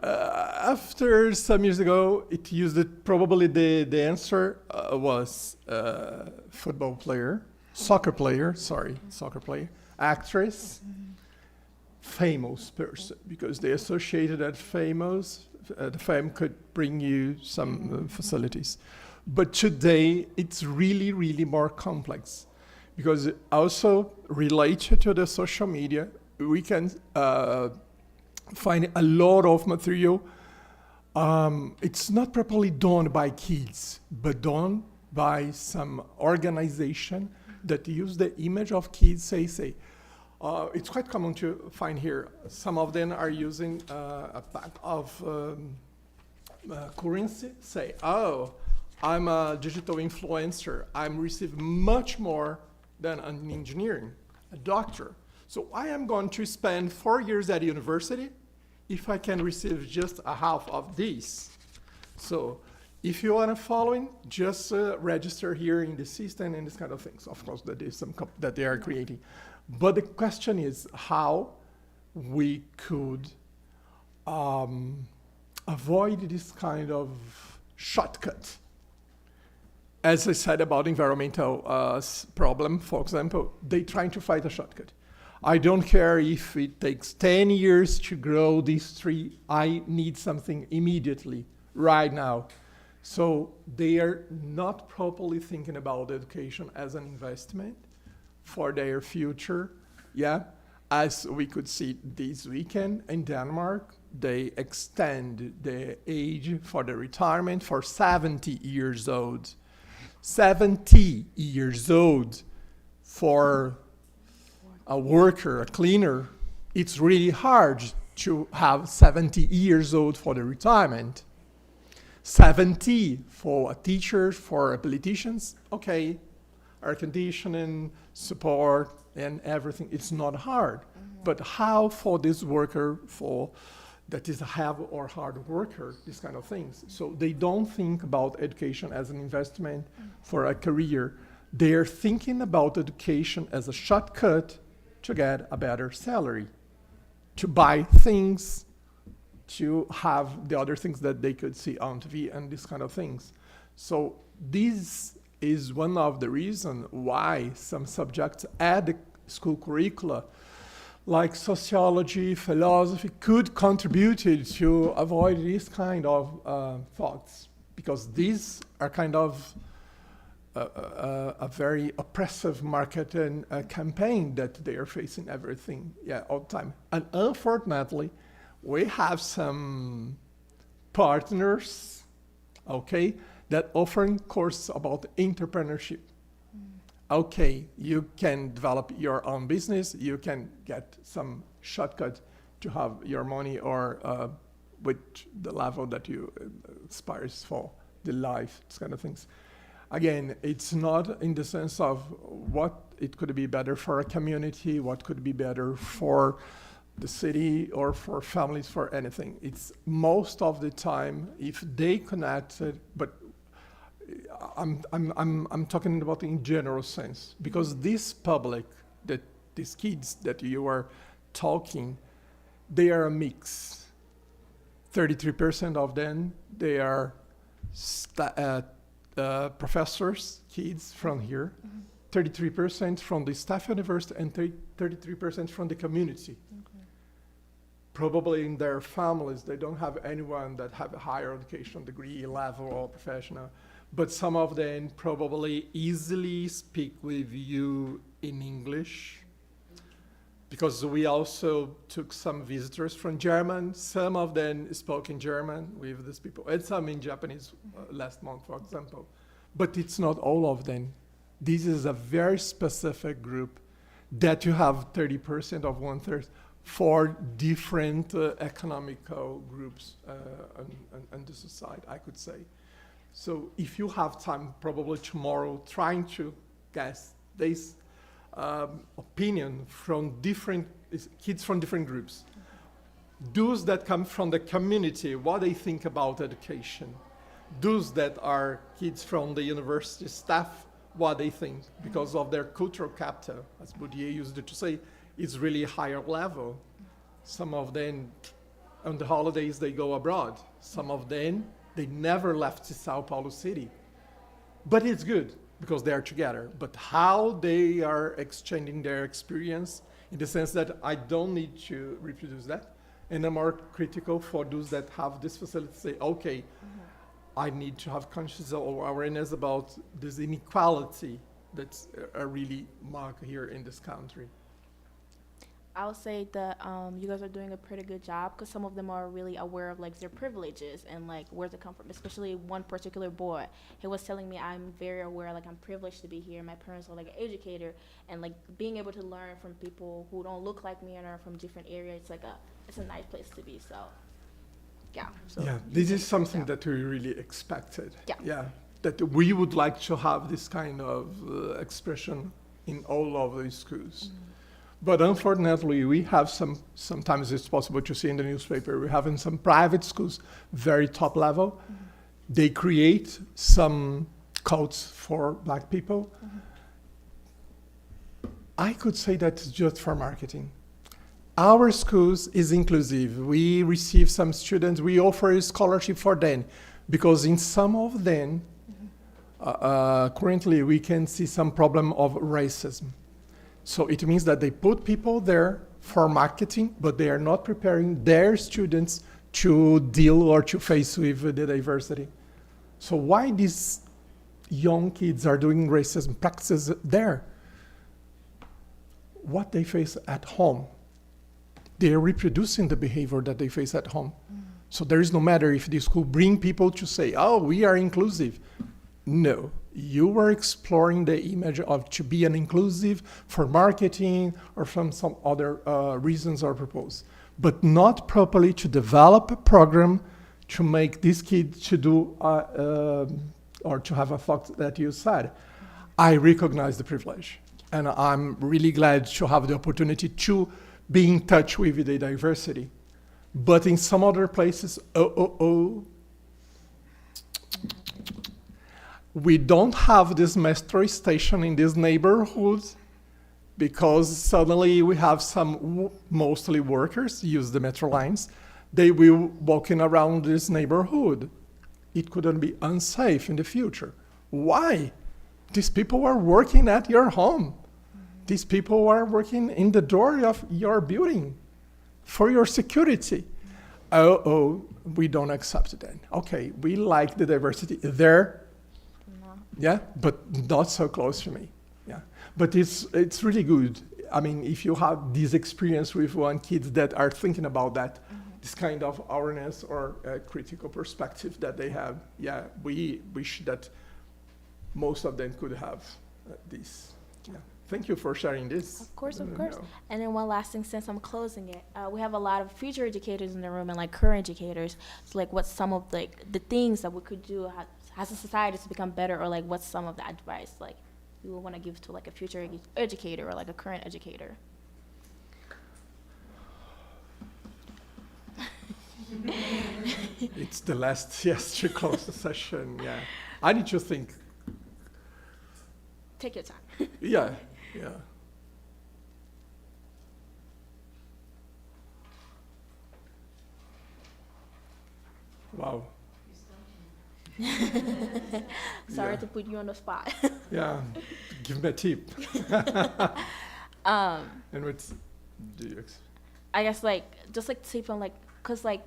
After some years ago, it used it, probably the answer was football player, soccer player, actress, famous person, because they associated that famous, the fame could bring you some facilities. But today, it's really, really more complex, because also related to the social media, we can find a lot of material. It's not properly done by kids, but done by some organization that use the image of kids, say. It's quite common to find here. Some of them are using a pack of currency, say, oh, I'm a digital influencer. I'm receiving much more than an engineering, a doctor. So I am going to spend 4 years at university if I can receive just a half of this. So if you want to follow, just register here in the system and this kind of things. Of course, that is some that they are creating. But the question is how we could avoid this kind of shortcut. As I said about environmental problem, for example, they trying to find a shortcut. I don't care if it takes 10 years to grow this tree. I need something immediately, right now. So they are not properly thinking about education as an investment for their future. Yeah, as we could see this weekend in Denmark, they extend the age for the retirement for 70 years old. 70 years old for a worker, a cleaner. It's really hard to have 70 years old for the retirement. 70 for a teacher, for politicians, okay, air conditioning, support, and everything. It's not hard. But how for this worker, for that is a have or hard worker, these kind of things. So they don't think about education as an investment for a career. They're thinking about education as a shortcut to get a better salary, to buy things, to have the other things that they could see on TV and these kind of things. So this is one of the reasons why some subjects at the school curricula, like sociology, philosophy, could contribute to avoid this kind of thoughts, because these are kind of a very oppressive marketing campaign that they are facing everything, all the time. And unfortunately, we have some partners, okay, that offering courses about entrepreneurship. Okay, you can develop your own business, you can get some shortcut to have your money or with the level that you aspires for, the life, these kind of things. Again, it's not in the sense of what it could be better for a community, what could be better for the city or for families, for anything. It's most of the time, if they connected, but I'm talking about in general sense, because this public, that these kids that you are talking, they are a mix. 33% of them, they are professors, kids from here, 33% from the staff university, and 33% from the community. Probably in their families, they don't have anyone that have a higher education degree, level, or professional. But some of them probably easily speak with you in English, because we also took some visitors from German. Some of them spoke in German with these people, and some in Japanese last month, for example. But it's not all of them. This is a very specific group that you have 30% of 1/3 for different economical groups and the society, I could say. So if you have time, probably tomorrow, trying to guess this opinion from different kids from different groups. Those that come from the community, what they think about education. Those that are kids from the university staff, what they think, because of their cultural capital, as Boudier used to say, is really higher level. Some of them, on the holidays, they go abroad. Some of them, they never left Sao Paulo city. But it's good, because they are together. But how they are exchanging their experience, in the sense that I don't need to reproduce that, and I'm more critical for those that have this facility to say, okay, I need to have conscious or awareness about this inequality that's really marked here in this country. I would say that you guys are doing a pretty good job, because some of them are really aware of like their privileges and like where they come from. Especially one particular boy, he was telling me, I'm very aware, like I'm privileged to be here. My parents are like an educator, and like being able to learn from people who don't look like me and are from different areas, it's a nice place to be. So, yeah. So yeah, this is something that we really expected. Yeah. Yeah, that we would like to have this kind of expression in all of the schools. But unfortunately, we have sometimes it's possible to see in the newspaper, we have in some private schools, very top level, they create some codes for black people. I could say that's just for marketing. Our schools is inclusive. We receive some students, we offer a scholarship for them, because in some of them, currently we can see some problem of racism. So it means that they put people there for marketing, but they are not preparing their students to deal or to face with the diversity. So why these young kids are doing racism practices there? What they face at home, they're reproducing the behavior that they face at home. So there is no matter if the school bring people to say, oh, we are inclusive. No, you are exploring the image of to be an inclusive for marketing or from some other reasons or purpose, but not properly to develop a program to make this kid to do or to have a thought that you said. I recognize the privilege, and I'm really glad to have the opportunity to be in touch with the diversity. But in some other places, we don't have this metro station in this neighborhood because suddenly we have some mostly workers use the metro lines. They will walking around this neighborhood. It couldn't be unsafe in the future. Why? These people are working at your home. These people are working in the door of your building for your security. We don't accept that. Okay, we like the diversity there. No. Yeah, but not so close to me. Yeah, but it's really good. I mean, if you have this experience with one kids that are thinking about that, this kind of awareness or critical perspective that they have, yeah, we wish that most of them could have this. Yeah. Thank you for sharing this. Of course. And then one last thing, since I'm closing it, we have a lot of future educators in the room and like current educators. So like, what's some of like the things that we could do as a society to become better, or like what's some of the advice like you would want to give to like a future educator or like a current educator? It's the last, yes, to close the session. Yeah, I need to think. Take your time. Yeah. Wow. Sorry to put you on the spot. Yeah, give me a tip. And what's do you? I guess like just like tip on like, cause like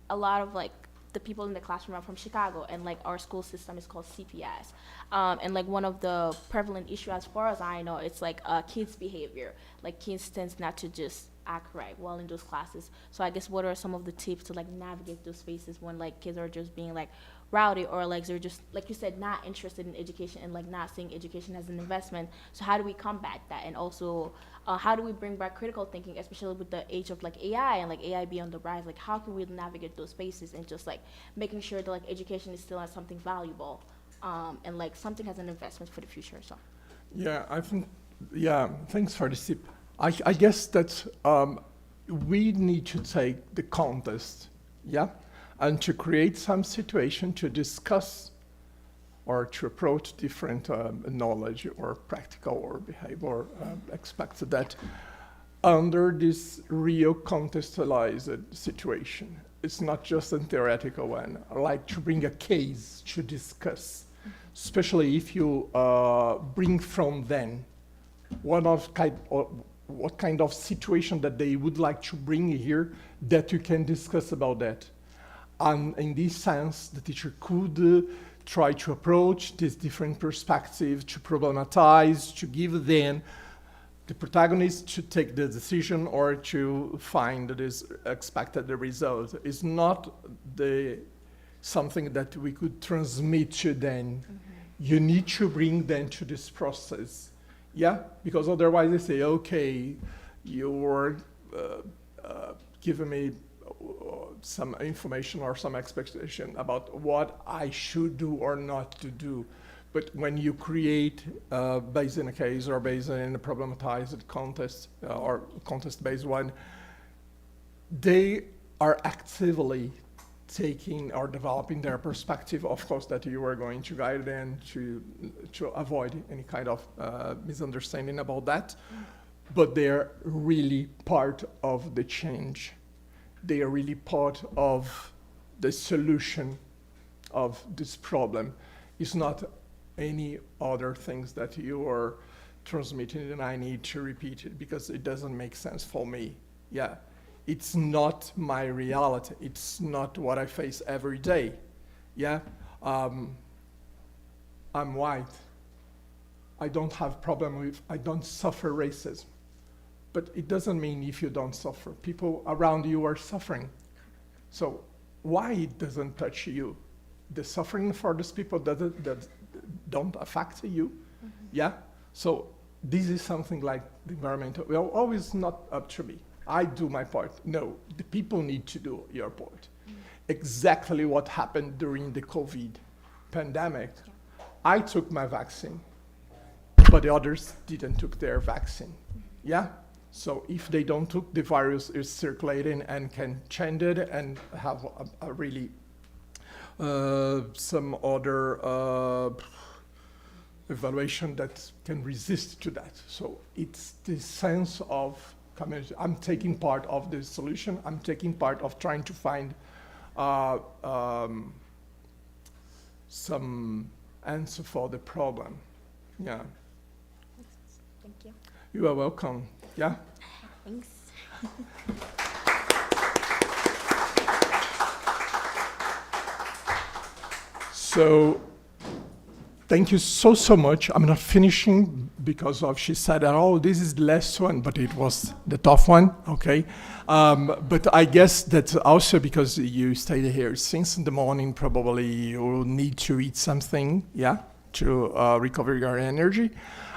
a lot of like the people in the classroom are from Chicago, and like our school system is called CPS, and like one of the prevalent issues as far as I know, it's like kids' behavior. Like kids tends not to just act right well in those classes. So I guess what are some of the tips to like navigate those spaces when like kids are just being like rowdy, or like they're just, like you said, not interested in education and like not seeing education as an investment? So how do we combat that? And also how do we bring back critical thinking, especially with the age of like AI and like AI be on the rise? Like how can we navigate those spaces and just like making sure that like education is still as something valuable, and like something as an investment for the future? So Yeah, I think, yeah, thanks for the tip. I guess that we need to take the contest, yeah, and to create some situation to discuss or to approach different knowledge or practical or behavior expected that under this real contextualized situation. It's not just a theoretical one. I like to bring a case to discuss, especially if you bring from them what kind of situation that they would like to bring here that you can discuss about that. And in this sense, the teacher could try to approach this different perspective, to problematize, to give them the protagonist to take the decision or to find this expected result. It's not something that we could transmit to them. You need to bring them to this process. Yeah, because otherwise they say, okay, you're giving me some information or some expectation about what I should do or not to do. But when you create, based in a case or based in a problematized contest or contest-based one, they are actively taking or developing their perspective. Of course, that you are going to guide them to avoid any kind of misunderstanding about that. but they're really part of the change. They are really part of the solution of this problem. It's not any other things that you are transmitting and I need to repeat it because it doesn't make sense for me. Yeah, it's not my reality. It's not what I face every day. Yeah, I'm white. I don't have problem with, I don't suffer racism. But it doesn't mean if you don't suffer. People around you are suffering. So why it doesn't touch you? The suffering for those people that don't affect you, yeah? So this is something like the environmental, well, always not up to me. I do my part. No, the people need to do your part. Exactly what happened during the COVID pandemic. I took my vaccine, but the others didn't took their vaccine, yeah? So if they don't took, the virus is circulating and can change it and have a really some other evaluation that can resist to that. So it's the sense of community. I'm taking part of the solution. I'm taking part of trying to find some answer for the problem. Yeah. Thank you. You are welcome. Yeah. Thanks. So thank you so much. I'm not finishing because of she said, oh, this is the last one, but it was the tough one, okay? But I guess that also because you stayed here since the morning, probably you need to eat something, yeah, to recover your energy.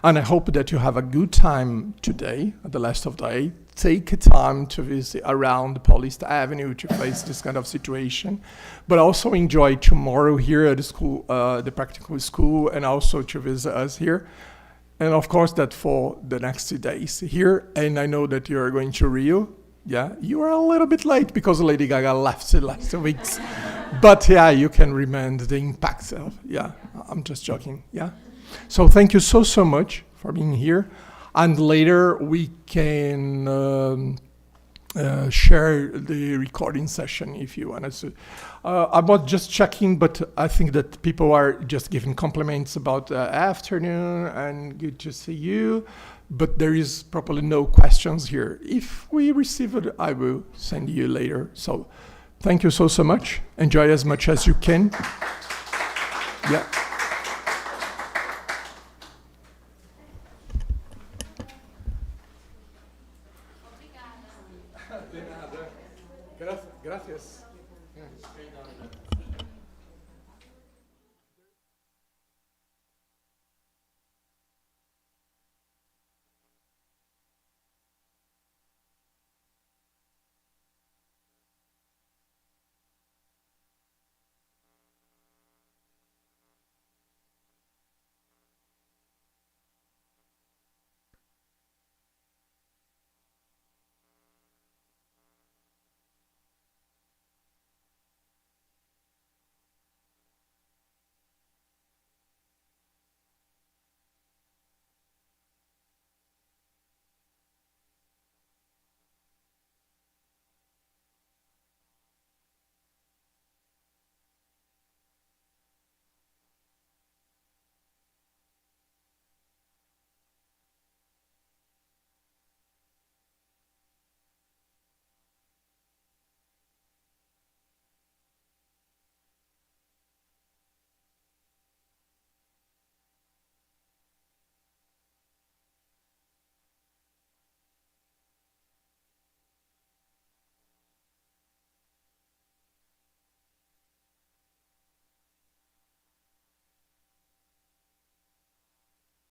And I hope that you have a good time today, at the last of the day. Take time to visit around Paulista Avenue to face this kind of situation, but also enjoy tomorrow here at the school, the practical school, and also to visit us here. And of course that for the next 2 days here, and I know that you're going to Rio. Yeah, you are a little bit late because Lady Gaga left the last 2 weeks. But yeah, you can remember the impact of, yeah, I'm just joking, yeah. So thank you so much for being here. And later we can share the recording session if you want to. I'm not just checking, but I think that people are just giving compliments about the afternoon and good to see you. But there is probably no questions here. If we receive it, I will send you later. So thank you so much. Enjoy as much as you can. Yeah.